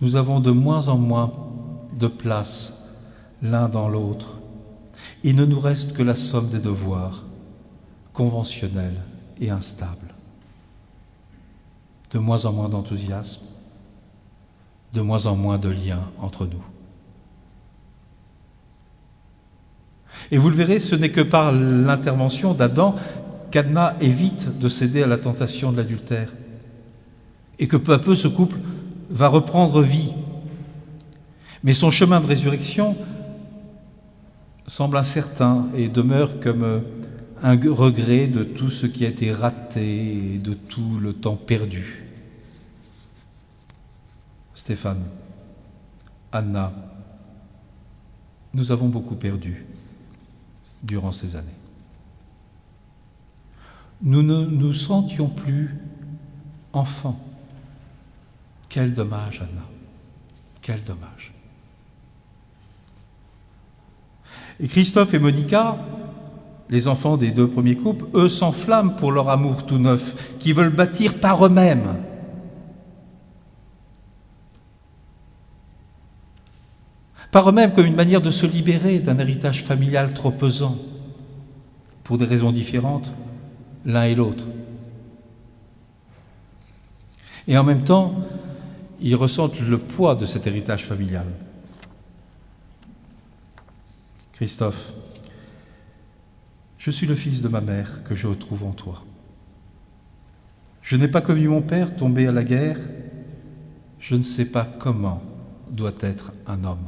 Nous avons de moins en moins de place l'un dans l'autre. Il ne nous reste que la somme des devoirs, conventionnels et instables. De moins en moins d'enthousiasme, de moins en moins de liens entre nous. Et vous le verrez, ce n'est que par l'intervention d'Adam qu'Anna évite de céder à la tentation de l'adultère et que peu à peu ce couple va reprendre vie. Mais son chemin de résurrection semble incertain et demeure comme un regret de tout ce qui a été raté et de tout le temps perdu. Stéphane, Anna, nous avons beaucoup perdu durant ces années. Nous ne nous sentions plus enfants. Quel dommage, Anna, quel dommage. Et Christophe et Monica, les enfants des deux premiers couples, eux s'enflamment pour leur amour tout neuf, qui veulent bâtir par eux-mêmes. Par eux-mêmes comme une manière de se libérer d'un héritage familial trop pesant, pour des raisons différentes, l'un et l'autre. Et en même temps, ils ressentent le poids de cet héritage familial. Christophe, je suis le fils de ma mère que je retrouve en toi. Je n'ai pas connu mon père tombé à la guerre, je ne sais pas comment doit être un homme.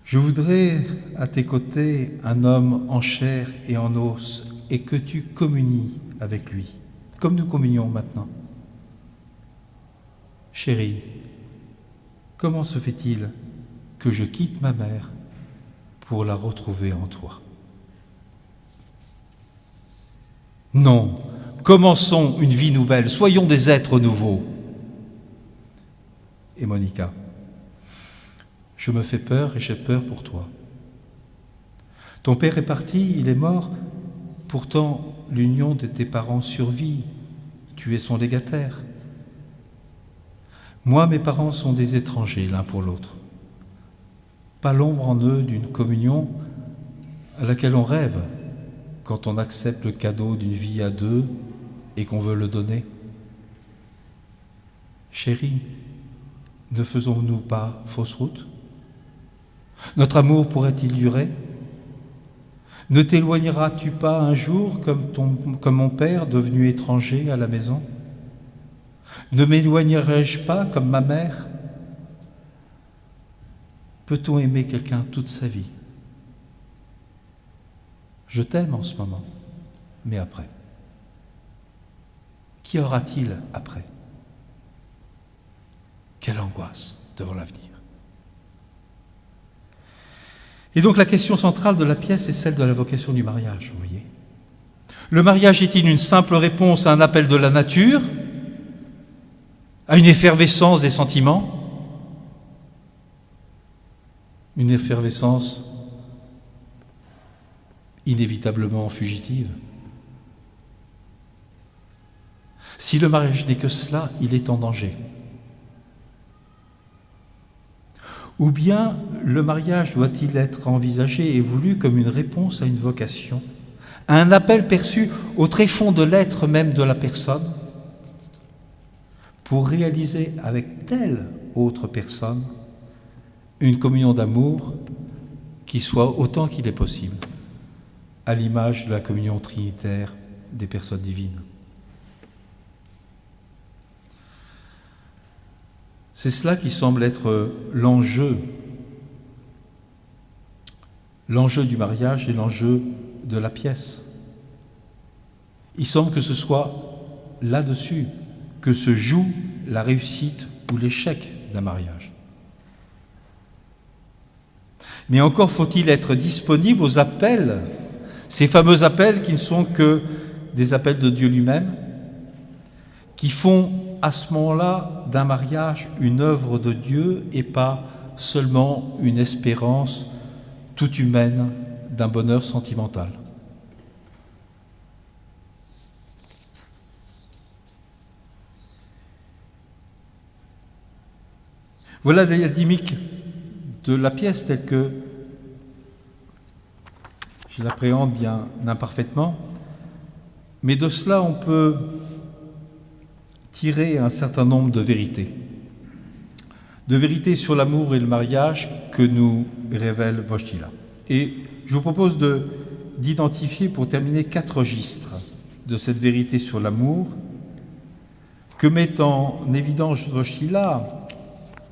Je voudrais à tes côtés un homme en chair et en os et que tu communies avec lui, comme nous communions maintenant. Chérie, comment se fait-il que je quitte ma mère pour la retrouver en toi? Non, commençons une vie nouvelle, soyons des êtres nouveaux. Et Monica, je me fais peur et j'ai peur pour toi. Ton père est parti, il est mort, pourtant l'union de tes parents survit, tu es son légataire. Moi, mes parents sont des étrangers l'un pour l'autre. Pas l'ombre en eux d'une communion à laquelle on rêve quand on accepte le cadeau d'une vie à deux et qu'on veut le donner. Chérie, ne faisons-nous pas fausse route? Notre amour pourrait-il durer? Ne t'éloigneras-tu pas un jour comme mon père devenu étranger à la maison? Ne m'éloignerai-je pas comme ma mère? Peut-on aimer quelqu'un toute sa vie? Je t'aime en ce moment, mais après? Qu'y aura-t-il après? Quelle angoisse devant l'avenir. Et donc la question centrale de la pièce est celle de la vocation du mariage, vous voyez. Le mariage est-il une simple réponse à un appel de la nature, à une effervescence des sentiments, une effervescence inévitablement fugitive? Si le mariage n'est que cela, il est en danger. Ou bien le mariage doit-il être envisagé et voulu comme une réponse à une vocation, à un appel perçu au tréfonds de l'être même de la personne, pour réaliser avec telle autre personne une communion d'amour qui soit autant qu'il est possible, à l'image de la communion trinitaire des personnes divines. C'est cela qui semble être l'enjeu du mariage et l'enjeu de la pièce. Il semble que ce soit là-dessus que se joue la réussite ou l'échec d'un mariage. Mais encore faut-il être disponible aux appels, ces fameux appels qui ne sont que des appels de Dieu lui-même, qui font à ce moment-là d'un mariage une œuvre de Dieu et pas seulement une espérance toute humaine d'un bonheur sentimental. Voilà la dynamique de la pièce telle que je l'appréhende bien imparfaitement, mais de cela on peut tirer un certain nombre de vérités sur l'amour et le mariage que nous révèle Wojtyla. Et je vous propose d'identifier pour terminer 4 registres de cette vérité sur l'amour que met en évidence Wojtyla,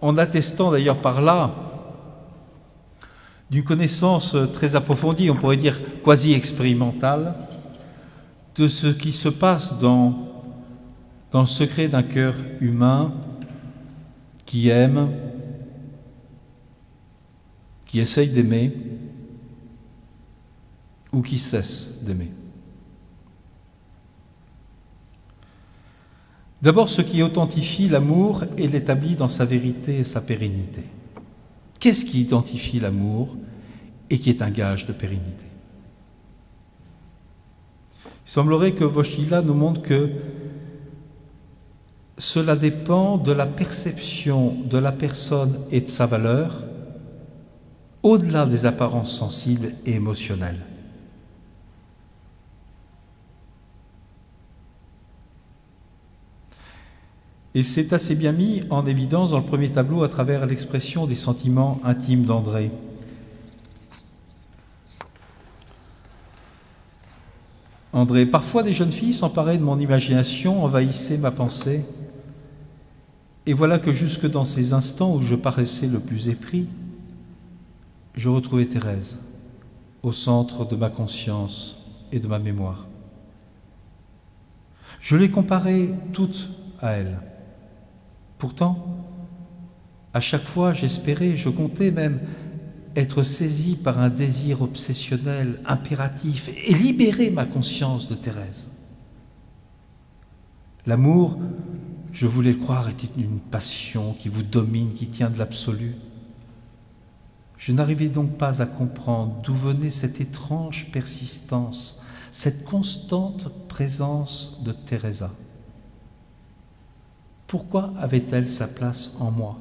en attestant d'ailleurs par là d'une connaissance très approfondie, on pourrait dire quasi expérimentale, de ce qui se passe dans le secret d'un cœur humain qui aime, qui essaye d'aimer ou qui cesse d'aimer. D'abord, ce qui authentifie l'amour et l'établit dans sa vérité et sa pérennité. Qu'est-ce qui identifie l'amour et qui est un gage de pérennité? Il semblerait que Wojtyla nous montre que cela dépend de la perception de la personne et de sa valeur, au-delà des apparences sensibles et émotionnelles. Et c'est assez bien mis en évidence dans le premier tableau à travers l'expression des sentiments intimes d'André. André, parfois des jeunes filles s'emparaient de mon imagination, envahissaient ma pensée, et voilà que jusque dans ces instants où je paraissais le plus épris, je retrouvais Thérèse au centre de ma conscience et de ma mémoire. Je les comparais toutes à elle. Pourtant, à chaque fois, j'espérais, je comptais même être saisi par un désir obsessionnel, impératif, et libérer ma conscience de Thérèse. L'amour, je voulais le croire, était une passion qui vous domine, qui tient de l'absolu. Je n'arrivais donc pas à comprendre d'où venait cette étrange persistance, cette constante présence de Teresa. Pourquoi avait-elle sa place en moi?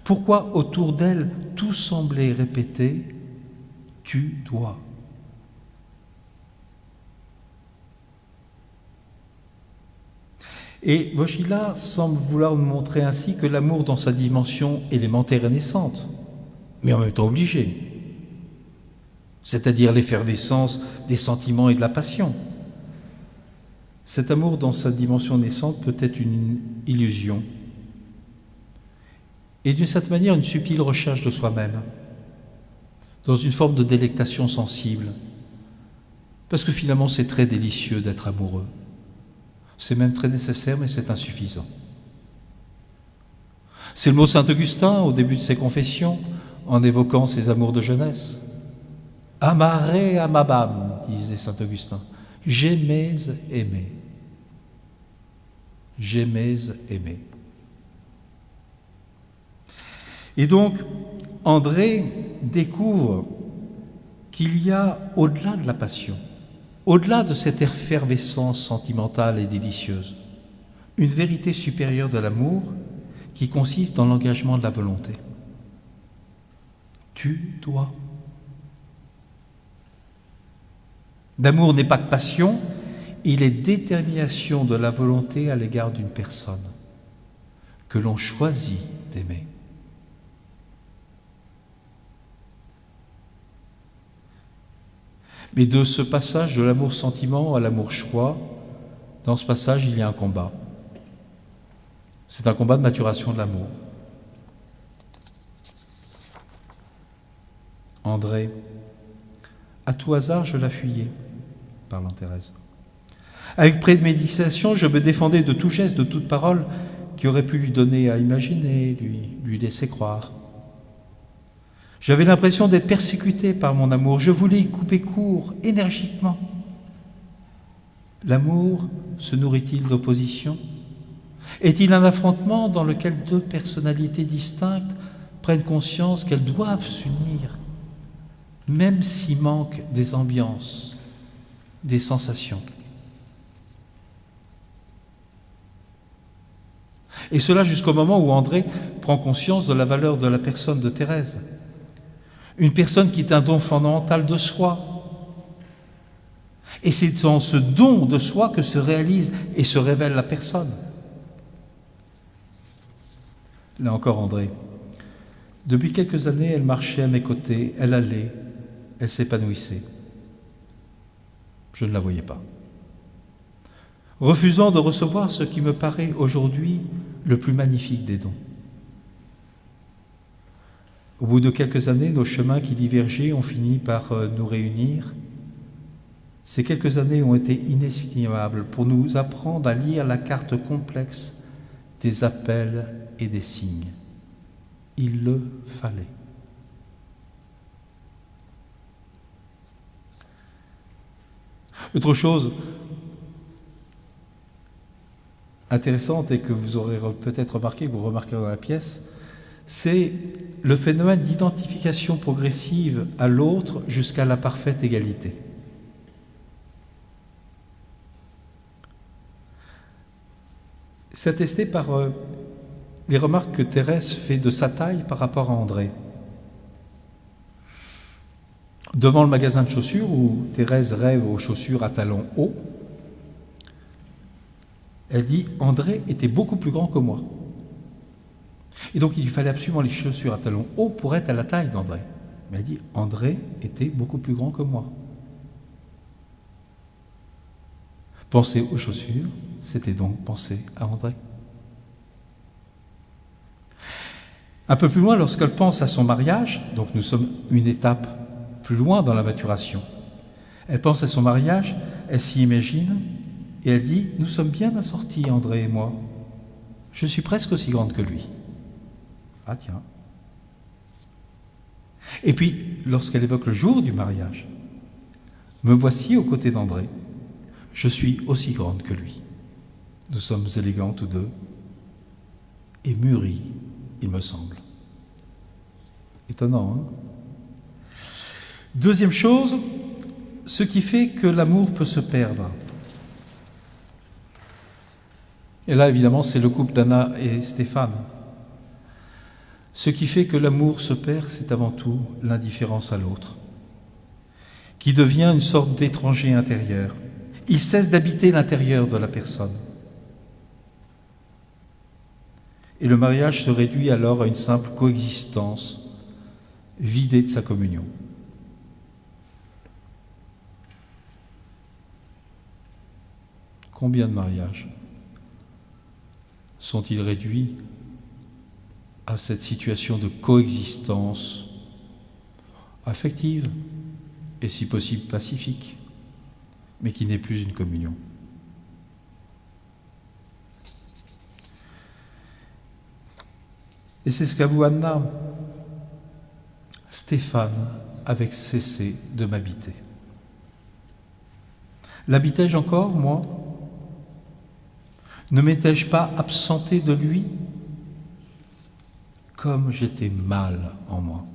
Pourquoi autour d'elle tout semblait répéter « tu dois ». Et Wojtyla semble vouloir nous montrer ainsi que l'amour dans sa dimension élémentaire et naissante, mais en même temps obligée, c'est-à-dire l'effervescence des sentiments et de la passion. Cet amour dans sa dimension naissante peut être une illusion et d'une certaine manière une subtile recherche de soi-même, dans une forme de délectation sensible, parce que finalement c'est très délicieux d'être amoureux. C'est même très nécessaire, mais c'est insuffisant. C'est le mot Saint-Augustin au début de ses confessions, en évoquant ses amours de jeunesse. « Amare amabam », disait Saint-Augustin. « J'aimais aimer. J'aimais aimer. » Et donc, André découvre qu'il y a, au-delà de la passion, au-delà de cette effervescence sentimentale et délicieuse, une vérité supérieure de l'amour qui consiste dans l'engagement de la volonté. Tu dois. L'amour n'est pas que passion, il est détermination de la volonté à l'égard d'une personne que l'on choisit d'aimer. Mais de ce passage de l'amour-sentiment à l'amour-choix, dans ce passage, il y a un combat. C'est un combat de maturation de l'amour. André, à tout hasard, je la fuyais, parlant Thérèse. Avec préméditation, je me défendais de tout geste, de toute parole qui aurait pu lui donner à imaginer, lui laisser croire. J'avais l'impression d'être persécuté par mon amour. Je voulais y couper court, énergiquement. L'amour se nourrit-il d'opposition? Est-il un affrontement dans lequel deux personnalités distinctes prennent conscience qu'elles doivent s'unir, même s'il manque des ambiances, des sensations? Et cela jusqu'au moment où André prend conscience de la valeur de la personne de Thérèse. Une personne qui est un don fondamental de soi. Et c'est dans ce don de soi que se réalise et se révèle la personne. Là encore, André. Depuis quelques années, elle marchait à mes côtés, elle allait, elle s'épanouissait. Je ne la voyais pas. Refusant de recevoir ce qui me paraît aujourd'hui le plus magnifique des dons. Au bout de quelques années, nos chemins qui divergeaient ont fini par nous réunir. Ces quelques années ont été inestimables pour nous apprendre à lire la carte complexe des appels et des signes. Il le fallait. Autre chose intéressante et que vous aurez peut-être remarqué, que vous remarquerez dans la pièce, c'est le phénomène d'identification progressive à l'autre jusqu'à la parfaite égalité. C'est attesté par les remarques que Thérèse fait de sa taille par rapport à André. Devant le magasin de chaussures, où Thérèse rêve aux chaussures à talons hauts, elle dit « André était beaucoup plus grand que moi ». Et donc il lui fallait absolument les chaussures à talons hauts pour être à la taille d'André. Mais elle dit « André était beaucoup plus grand que moi ». Penser aux chaussures, c'était donc penser à André. Un peu plus loin, lorsqu'elle pense à son mariage, donc nous sommes une étape plus loin dans la maturation, elle pense à son mariage, elle s'y imagine, et elle dit « Nous sommes bien assortis, André et moi. Je suis presque aussi grande que lui. » Ah tiens. Et puis, lorsqu'elle évoque le jour du mariage, « Me voici aux côtés d'André. Je suis aussi grande que lui. Nous sommes élégants tous deux et mûris, il me semble. » Étonnant, hein? Deuxième chose, ce qui fait que l'amour peut se perdre. Et là, évidemment, c'est le couple d'Anna et Stéphane. Ce qui fait que l'amour se perd, c'est avant tout l'indifférence à l'autre, qui devient une sorte d'étranger intérieur. Il cesse d'habiter l'intérieur de la personne. Et le mariage se réduit alors à une simple coexistence, vidée de sa communion. Combien de mariages sont-ils réduits à cette situation de coexistence affective et si possible pacifique, mais qui n'est plus une communion? Et c'est ce qu'avoue Anna. Stéphane avait cessé de m'habiter. L'habitais-je encore, moi? Ne m'étais-je pas absenté de lui? Comme j'étais mal en moi.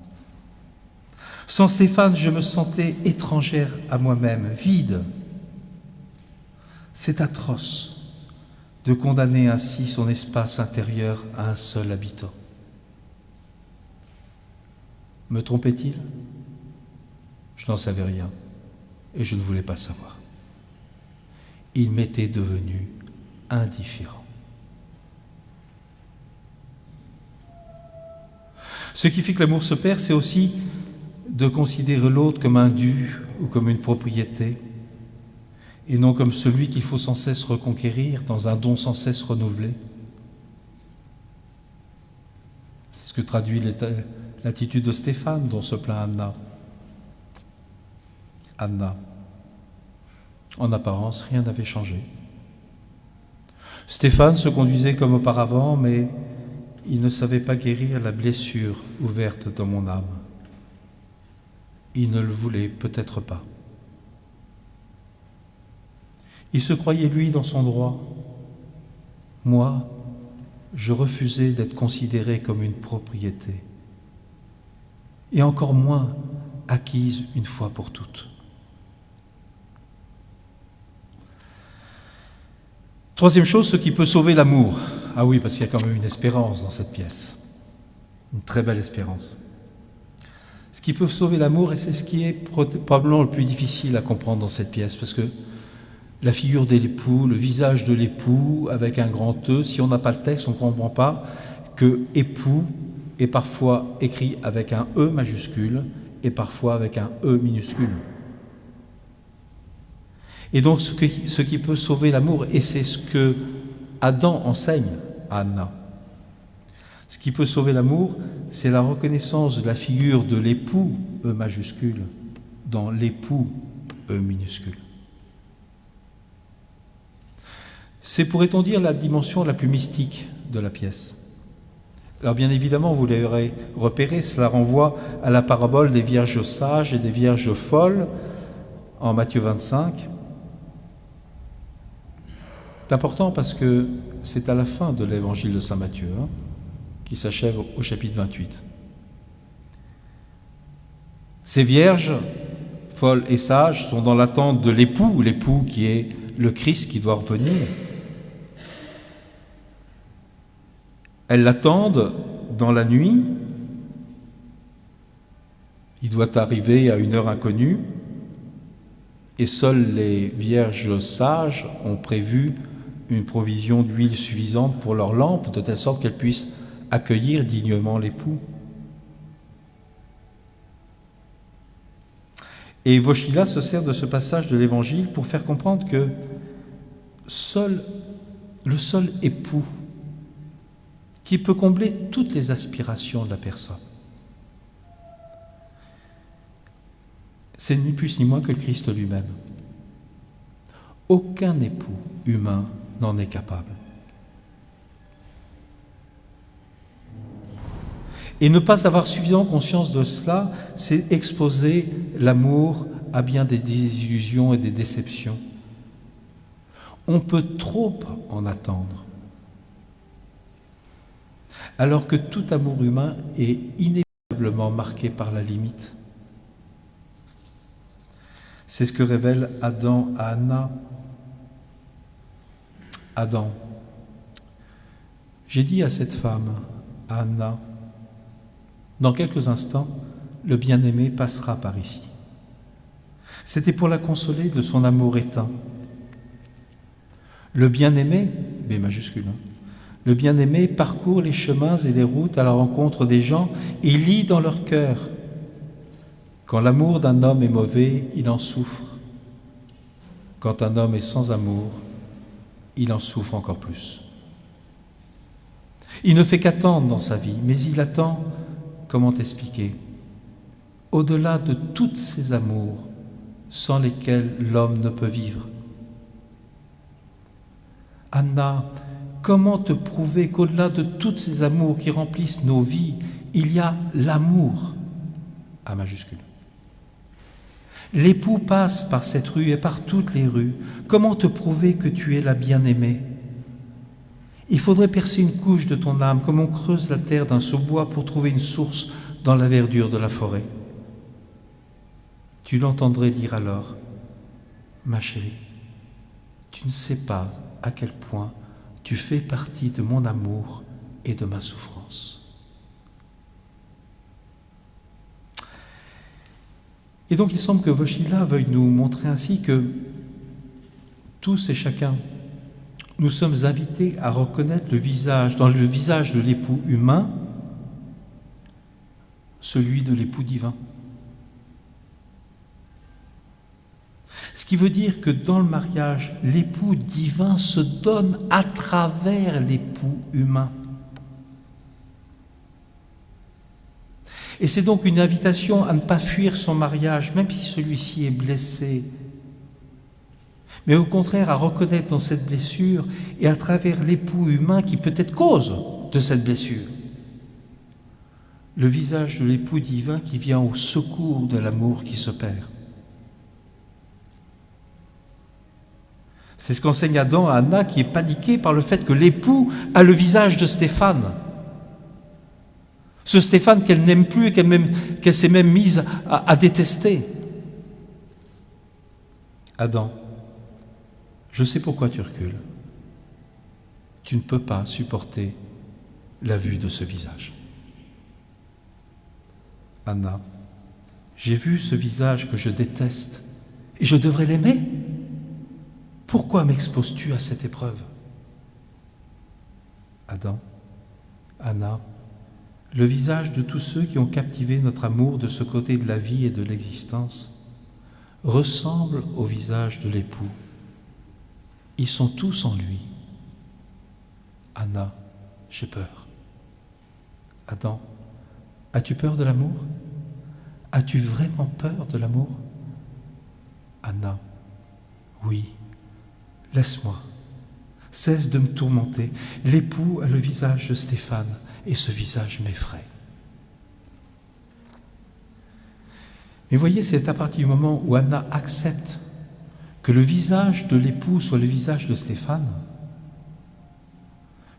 Sans Stéphane, je me sentais étrangère à moi-même, vide. C'est atroce de condamner ainsi son espace intérieur à un seul habitant. Me trompait-il? Je n'en savais rien et je ne voulais pas le savoir. Il m'était devenu indifférent. Ce qui fait que l'amour se perd, c'est aussi de considérer l'autre comme un dû ou comme une propriété, et non comme celui qu'il faut sans cesse reconquérir dans un don sans cesse renouvelé. C'est ce que traduit l'attitude de Stéphane dont se plaint Anna. Anna, en apparence, rien n'avait changé. Stéphane se conduisait comme auparavant, mais il ne savait pas guérir la blessure ouverte dans mon âme. Il ne le voulait peut-être pas. Il se croyait, lui, dans son droit. Moi, je refusais d'être considéré comme une propriété, et encore moins acquise une fois pour toutes. Troisième chose, ce qui peut sauver l'amour. Ah oui, parce qu'il y a quand même une espérance dans cette pièce. Une très belle espérance. Ce qui peut sauver l'amour, et c'est ce qui est probablement le plus difficile à comprendre dans cette pièce, parce que la figure de l'époux, le visage de l'époux avec un grand E, si on n'a pas le texte, on ne comprend pas que époux est parfois écrit avec un E majuscule et parfois avec un E minuscule. Et donc ce qui peut sauver l'amour, et c'est ce que Adam enseigne à Anna, ce qui peut sauver l'amour, c'est la reconnaissance de la figure de l'époux, E majuscule, dans l'époux, E minuscule. C'est, pourrait-on dire, la dimension la plus mystique de la pièce. Alors bien évidemment, vous l'aurez repéré, cela renvoie à la parabole des vierges sages et des vierges folles en Matthieu 25. C'est important parce que c'est à la fin de l'évangile de saint Matthieu, qui s'achève au chapitre 28. Ces vierges, folles et sages, sont dans l'attente de l'époux qui est le Christ qui doit revenir. Elles l'attendent dans la nuit. Il doit arriver à une heure inconnue, et seules les vierges sages ont prévu une provision d'huile suffisante pour leurs lampes, de telle sorte qu'elles puissent accueillir dignement l'époux. Et Wojtyla se sert de ce passage de l'Évangile pour faire comprendre que le seul époux qui peut combler toutes les aspirations de la personne, c'est ni plus ni moins que le Christ lui-même. Aucun époux humain n'en est capable. Et ne pas avoir suffisamment conscience de cela, c'est exposer l'amour à bien des désillusions et des déceptions. On peut trop en attendre, alors que tout amour humain est inévitablement marqué par la limite. C'est ce que révèle Adam à Anna. Adam, j'ai dit à cette femme, à Anna, dans quelques instants, le bien-aimé passera par ici. C'était pour la consoler de son amour éteint. Le bien-aimé, B majuscule, le bien-aimé parcourt les chemins et les routes à la rencontre des gens et lit dans leur cœur. Quand l'amour d'un homme est mauvais, il en souffre. Quand un homme est sans amour, il en souffre encore plus. Il ne fait qu'attendre dans sa vie, mais il attend, comment expliquer, au-delà de tous ces amours sans lesquels l'homme ne peut vivre. Anna, comment te prouver qu'au-delà de tous ces amours qui remplissent nos vies, il y a l'amour, A majuscule. L'époux passe par cette rue et par toutes les rues. Comment te prouver que tu es la bien-aimée? Il faudrait percer une couche de ton âme, comme on creuse la terre d'un seau-bois pour trouver une source dans la verdure de la forêt. Tu l'entendrais dire alors, « Ma chérie, tu ne sais pas à quel point tu fais partie de mon amour et de ma souffrance. Et donc il semble que Wojtyla veuille nous montrer ainsi que tous et chacun, nous sommes invités à reconnaître dans le visage de l'époux humain, celui de l'époux divin. Ce qui veut dire que dans le mariage, l'époux divin se donne à travers l'époux humain. Et c'est donc une invitation à ne pas fuir son mariage, même si celui-ci est blessé, mais au contraire à reconnaître dans cette blessure et à travers l'époux humain qui peut être cause de cette blessure, le visage de l'époux divin qui vient au secours de l'amour qui se perd. C'est ce qu'enseigne Adam à Anna qui est paniquée par le fait que l'époux a le visage de Stéphane. Ce Stéphane qu'elle n'aime plus et qu'elle s'est même mise à détester. Adam, je sais pourquoi tu recules. Tu ne peux pas supporter la vue de ce visage. Anna, j'ai vu ce visage que je déteste et je devrais l'aimer. Pourquoi m'exposes-tu à cette épreuve? Adam, Anna, le visage de tous ceux qui ont captivé notre amour de ce côté de la vie et de l'existence ressemble au visage de l'époux. Ils sont tous en lui. Anna, j'ai peur. Adam, as-tu peur de l'amour? As-tu vraiment peur de l'amour? Anna, oui, laisse-moi. Cesse de me tourmenter. L'époux a le visage de Stéphane et ce visage m'effraie. Mais voyez, c'est à partir du moment où Anna accepte que le visage de l'époux soit le visage de Stéphane,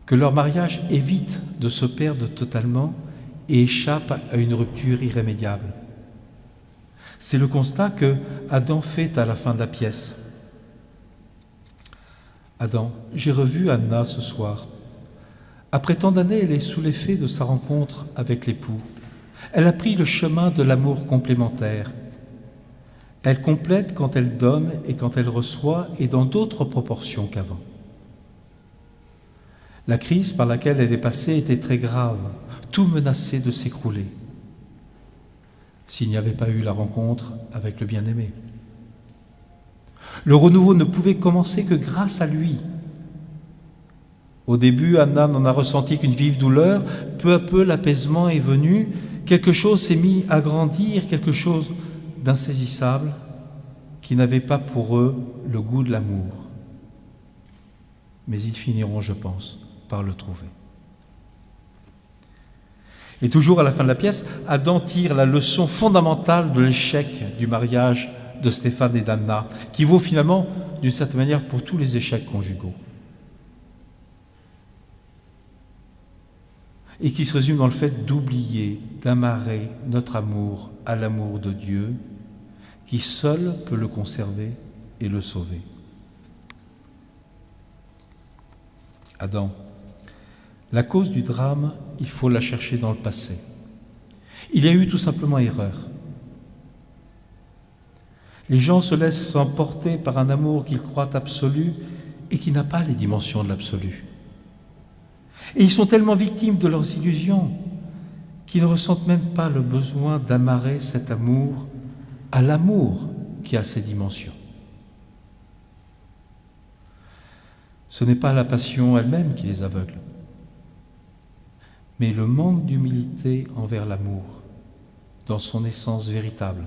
que leur mariage évite de se perdre totalement et échappe à une rupture irrémédiable. C'est le constat que Adam fait à la fin de la pièce. Adam, j'ai revu Anna ce soir. Après tant d'années, elle est sous l'effet de sa rencontre avec l'époux. Elle a pris le chemin de l'amour complémentaire. Elle complète quand elle donne et quand elle reçoit et dans d'autres proportions qu'avant. La crise par laquelle elle est passée était très grave, tout menaçait de s'écrouler, s'il n'y avait pas eu la rencontre avec le bien-aimé. Le renouveau ne pouvait commencer que grâce à lui. Au début, Anna n'en a ressenti qu'une vive douleur. Peu à peu, l'apaisement est venu. Quelque chose s'est mis à grandir, quelque chose d'insaisissable qui n'avait pas pour eux le goût de l'amour. Mais ils finiront, je pense, par le trouver. Et toujours à la fin de la pièce, Adam tire la leçon fondamentale de l'échec du mariage de Stéphane et d'Anna, qui vaut finalement, d'une certaine manière, pour tous les échecs conjugaux. Et qui se résume dans le fait d'oublier, d'amarrer notre amour à l'amour de Dieu, qui seul peut le conserver et le sauver. Adam, la cause du drame, il faut la chercher dans le passé. Il y a eu tout simplement erreur. Les gens se laissent emporter par un amour qu'ils croient absolu et qui n'a pas les dimensions de l'absolu. Et ils sont tellement victimes de leurs illusions qu'ils ne ressentent même pas le besoin d'amarrer cet amour à l'amour qui a ces dimensions. Ce n'est pas la passion elle-même qui les aveugle, mais le manque d'humilité envers l'amour, dans son essence véritable.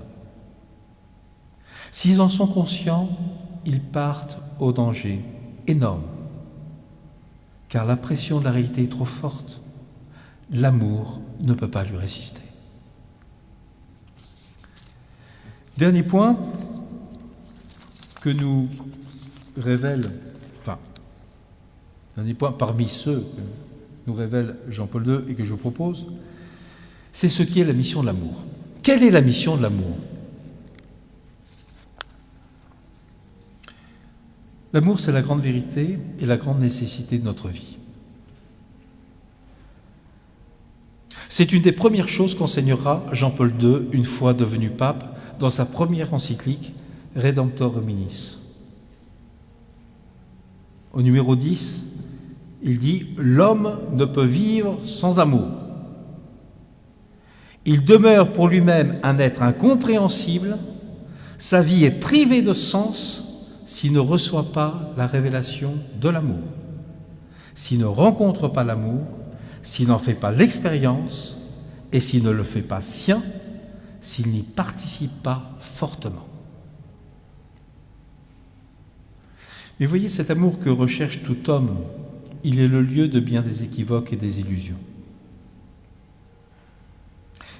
S'ils en sont conscients, ils partent au danger énorme, car la pression de la réalité est trop forte. L'amour ne peut pas lui résister. Dernier point que nous révèle, dernier point parmi ceux que nous révèle Jean-Paul II et que je propose, c'est ce qui est la mission de l'amour. Quelle est la mission de l'amour? L'amour, c'est la grande vérité et la grande nécessité de notre vie. C'est une des premières choses qu'enseignera Jean-Paul II, une fois devenu pape, dans sa première encyclique Redemptor Hominis. Au numéro 10, il dit « L'homme ne peut vivre sans amour. Il demeure pour lui-même un être incompréhensible, sa vie est privée de sens s'il ne reçoit pas la révélation de l'amour, s'il ne rencontre pas l'amour, s'il n'en fait pas l'expérience et s'il ne le fait pas sien, s'il n'y participe pas fortement. » Mais voyez, cet amour que recherche tout homme, il est le lieu de bien des équivoques et des illusions.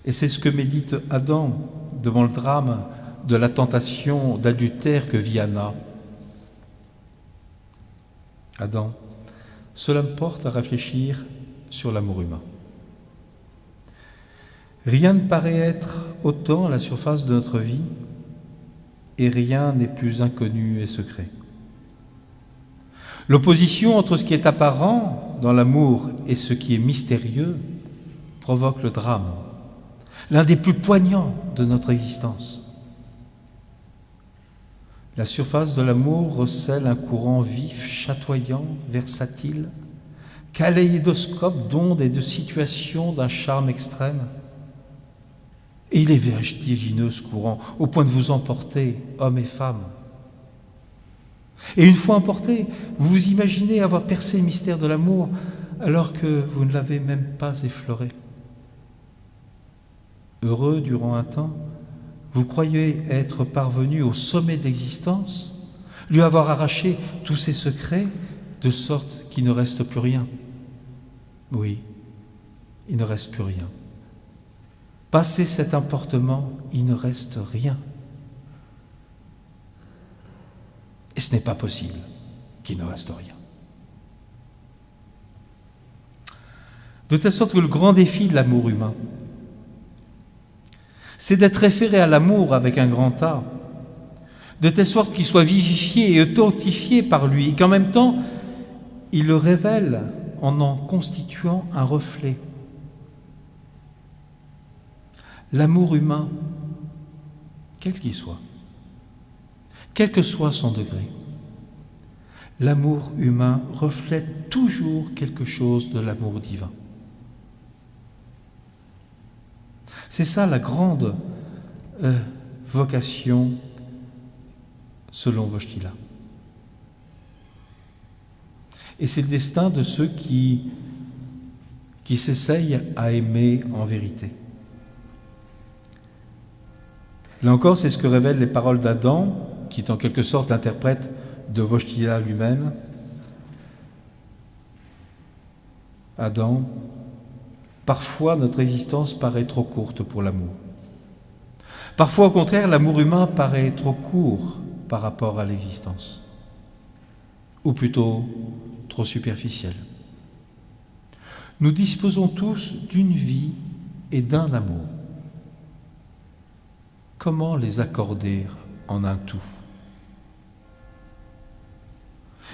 Et c'est ce que médite Adam devant le drame de la tentation d'adultère que vit Anna. Adam, cela me porte à réfléchir sur l'amour humain. Rien ne paraît être autant à la surface de notre vie et rien n'est plus inconnu et secret. L'opposition entre ce qui est apparent dans l'amour et ce qui est mystérieux provoque le drame, l'un des plus poignants de notre existence. La surface de l'amour recèle un courant vif, chatoyant, versatile, kaléidoscope d'ondes et de situations d'un charme extrême. Et il est vertigineux ce courant, au point de vous emporter, hommes et femmes. Et une fois emporté, vous vous imaginez avoir percé le mystère de l'amour alors que vous ne l'avez même pas effleuré. Heureux durant un temps, vous croyez être parvenu au sommet de l'existence, lui avoir arraché tous ses secrets, de sorte qu'il ne reste plus rien. Oui, il ne reste plus rien. Passé cet emportement, il ne reste rien. Et ce n'est pas possible qu'il ne reste rien. De telle sorte que le grand défi de l'amour humain, c'est d'être référé à l'amour avec un grand A, de telle sorte qu'il soit vivifié et authentifié par lui, et qu'en même temps, il le révèle en constituant un reflet. L'amour humain, quel qu'il soit, quel que soit son degré, l'amour humain reflète toujours quelque chose de l'amour divin. C'est ça la grande vocation selon Wojtyla. Et c'est le destin de ceux qui s'essayent à aimer en vérité. Là encore, c'est ce que révèlent les paroles d'Adam, qui est en quelque sorte l'interprète de Wojtyla lui-même. Adam, parfois notre existence paraît trop courte pour l'amour. Parfois, au contraire, l'amour humain paraît trop court par rapport à l'existence, ou plutôt trop superficiel. Nous disposons tous d'une vie et d'un amour. Comment les accorder en un tout?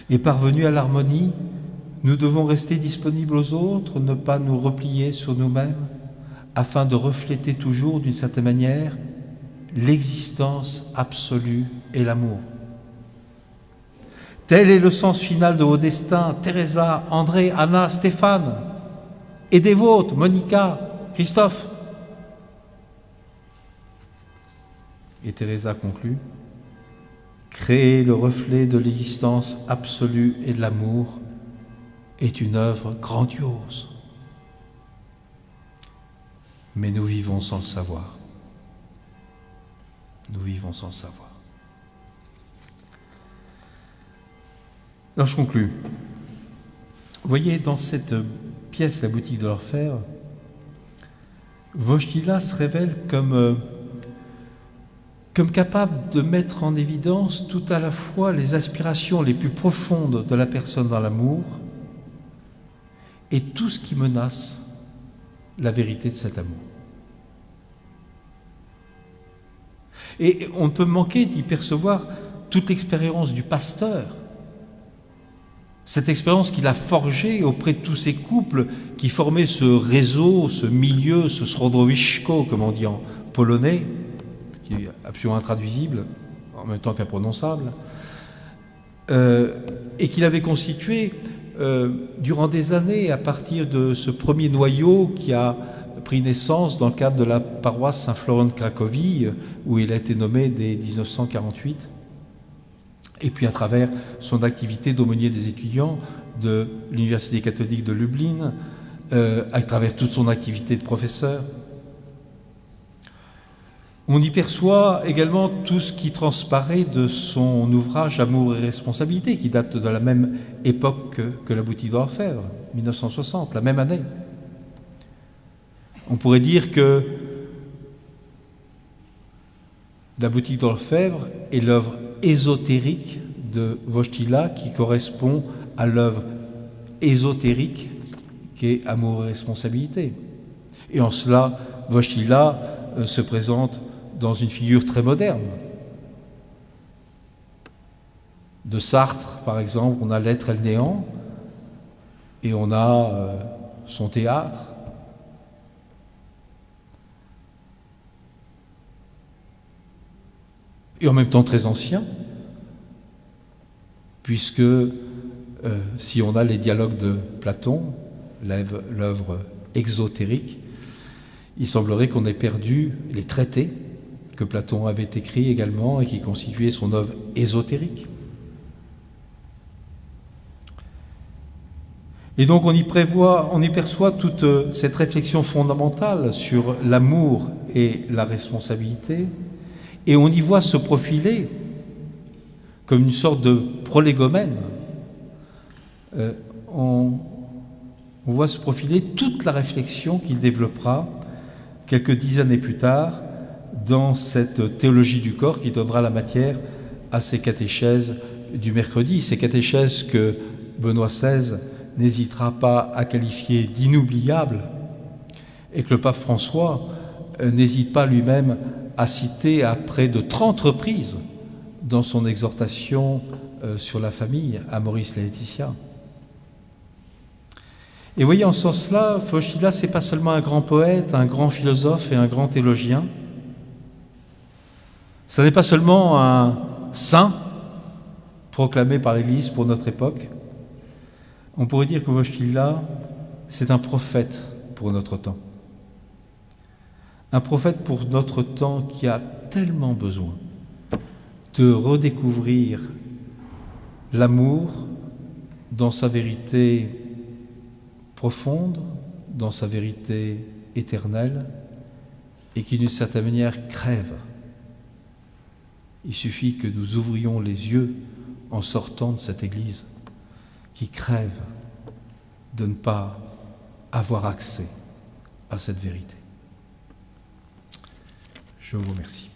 Et parvenus à l'harmonie, nous devons rester disponibles aux autres, ne pas nous replier sur nous-mêmes, afin de refléter toujours, d'une certaine manière, l'existence absolue et l'amour. Tel est le sens final de vos destins, Teresa, André, Anna, Stéphane, et des vôtres, Monica, Christophe. Et Teresa conclut: créer le reflet de l'existence absolue et de l'amour est une œuvre grandiose. Mais nous vivons sans le savoir. Nous vivons sans le savoir. Alors je conclus. Vous voyez, dans cette pièce, La boutique de l'Orfèvre, Wojtyla se révèle comme capable de mettre en évidence tout à la fois les aspirations les plus profondes de la personne dans l'amour et tout ce qui menace la vérité de cet amour. Et on ne peut manquer d'y percevoir toute l'expérience du pasteur Cette expérience qu'il a forgée auprès de tous ces couples qui formaient ce réseau, ce milieu, ce środowisko, comme on dit en polonais, qui est absolument intraduisible, en même temps qu'imprononçable, et qu'il avait constitué durant des années à partir de ce premier noyau qui a pris naissance dans le cadre de la paroisse Saint-Florent de Cracovie, où il a été nommé dès 1948, et puis à travers son activité d'aumônier des étudiants de l'Université catholique de Lublin, à travers toute son activité de professeur. On y perçoit également tout ce qui transparaît de son ouvrage Amour et responsabilité, qui date de la même époque que La boutique d'Orfèvre, 1960, la même année. On pourrait dire que La boutique d'Orfèvre est l'œuvre ésotérique de Wojtyła qui correspond à l'œuvre ésotérique qu'est Amour et responsabilité. Et en cela, Wojtyła se présente dans une figure très moderne. De Sartre, par exemple, on a l'être et le néant, et on a son théâtre. Et en même temps très ancien, puisque si on a les dialogues de Platon, l'œuvre exotérique, il semblerait qu'on ait perdu les traités que Platon avait écrits également et qui constituaient son œuvre ésotérique. Et donc on y perçoit toute cette réflexion fondamentale sur l'amour et la responsabilité, et on y voit se profiler comme une sorte de prolégomène. On voit se profiler toute la réflexion qu'il développera quelques dizaines d'années plus tard dans cette théologie du corps qui donnera la matière à ces catéchèses du mercredi, ces catéchèses que Benoît XVI n'hésitera pas à qualifier d'inoubliables et que le pape François n'hésite pas lui-même à citer à près de 30 reprises dans son exhortation sur la famille à Maurice Laetitia. Et voyez, en ce sens-là, Wojtyła, ce n'est pas seulement un grand poète, un grand philosophe et un grand théologien. Ce n'est pas seulement un saint proclamé par l'Église pour notre époque. On pourrait dire que Wojtyła, c'est un prophète pour notre temps. Un prophète pour notre temps qui a tellement besoin de redécouvrir l'amour dans sa vérité profonde, dans sa vérité éternelle, et qui d'une certaine manière crève. Il suffit que nous ouvrions les yeux en sortant de cette Église qui crève de ne pas avoir accès à cette vérité. Je vous remercie.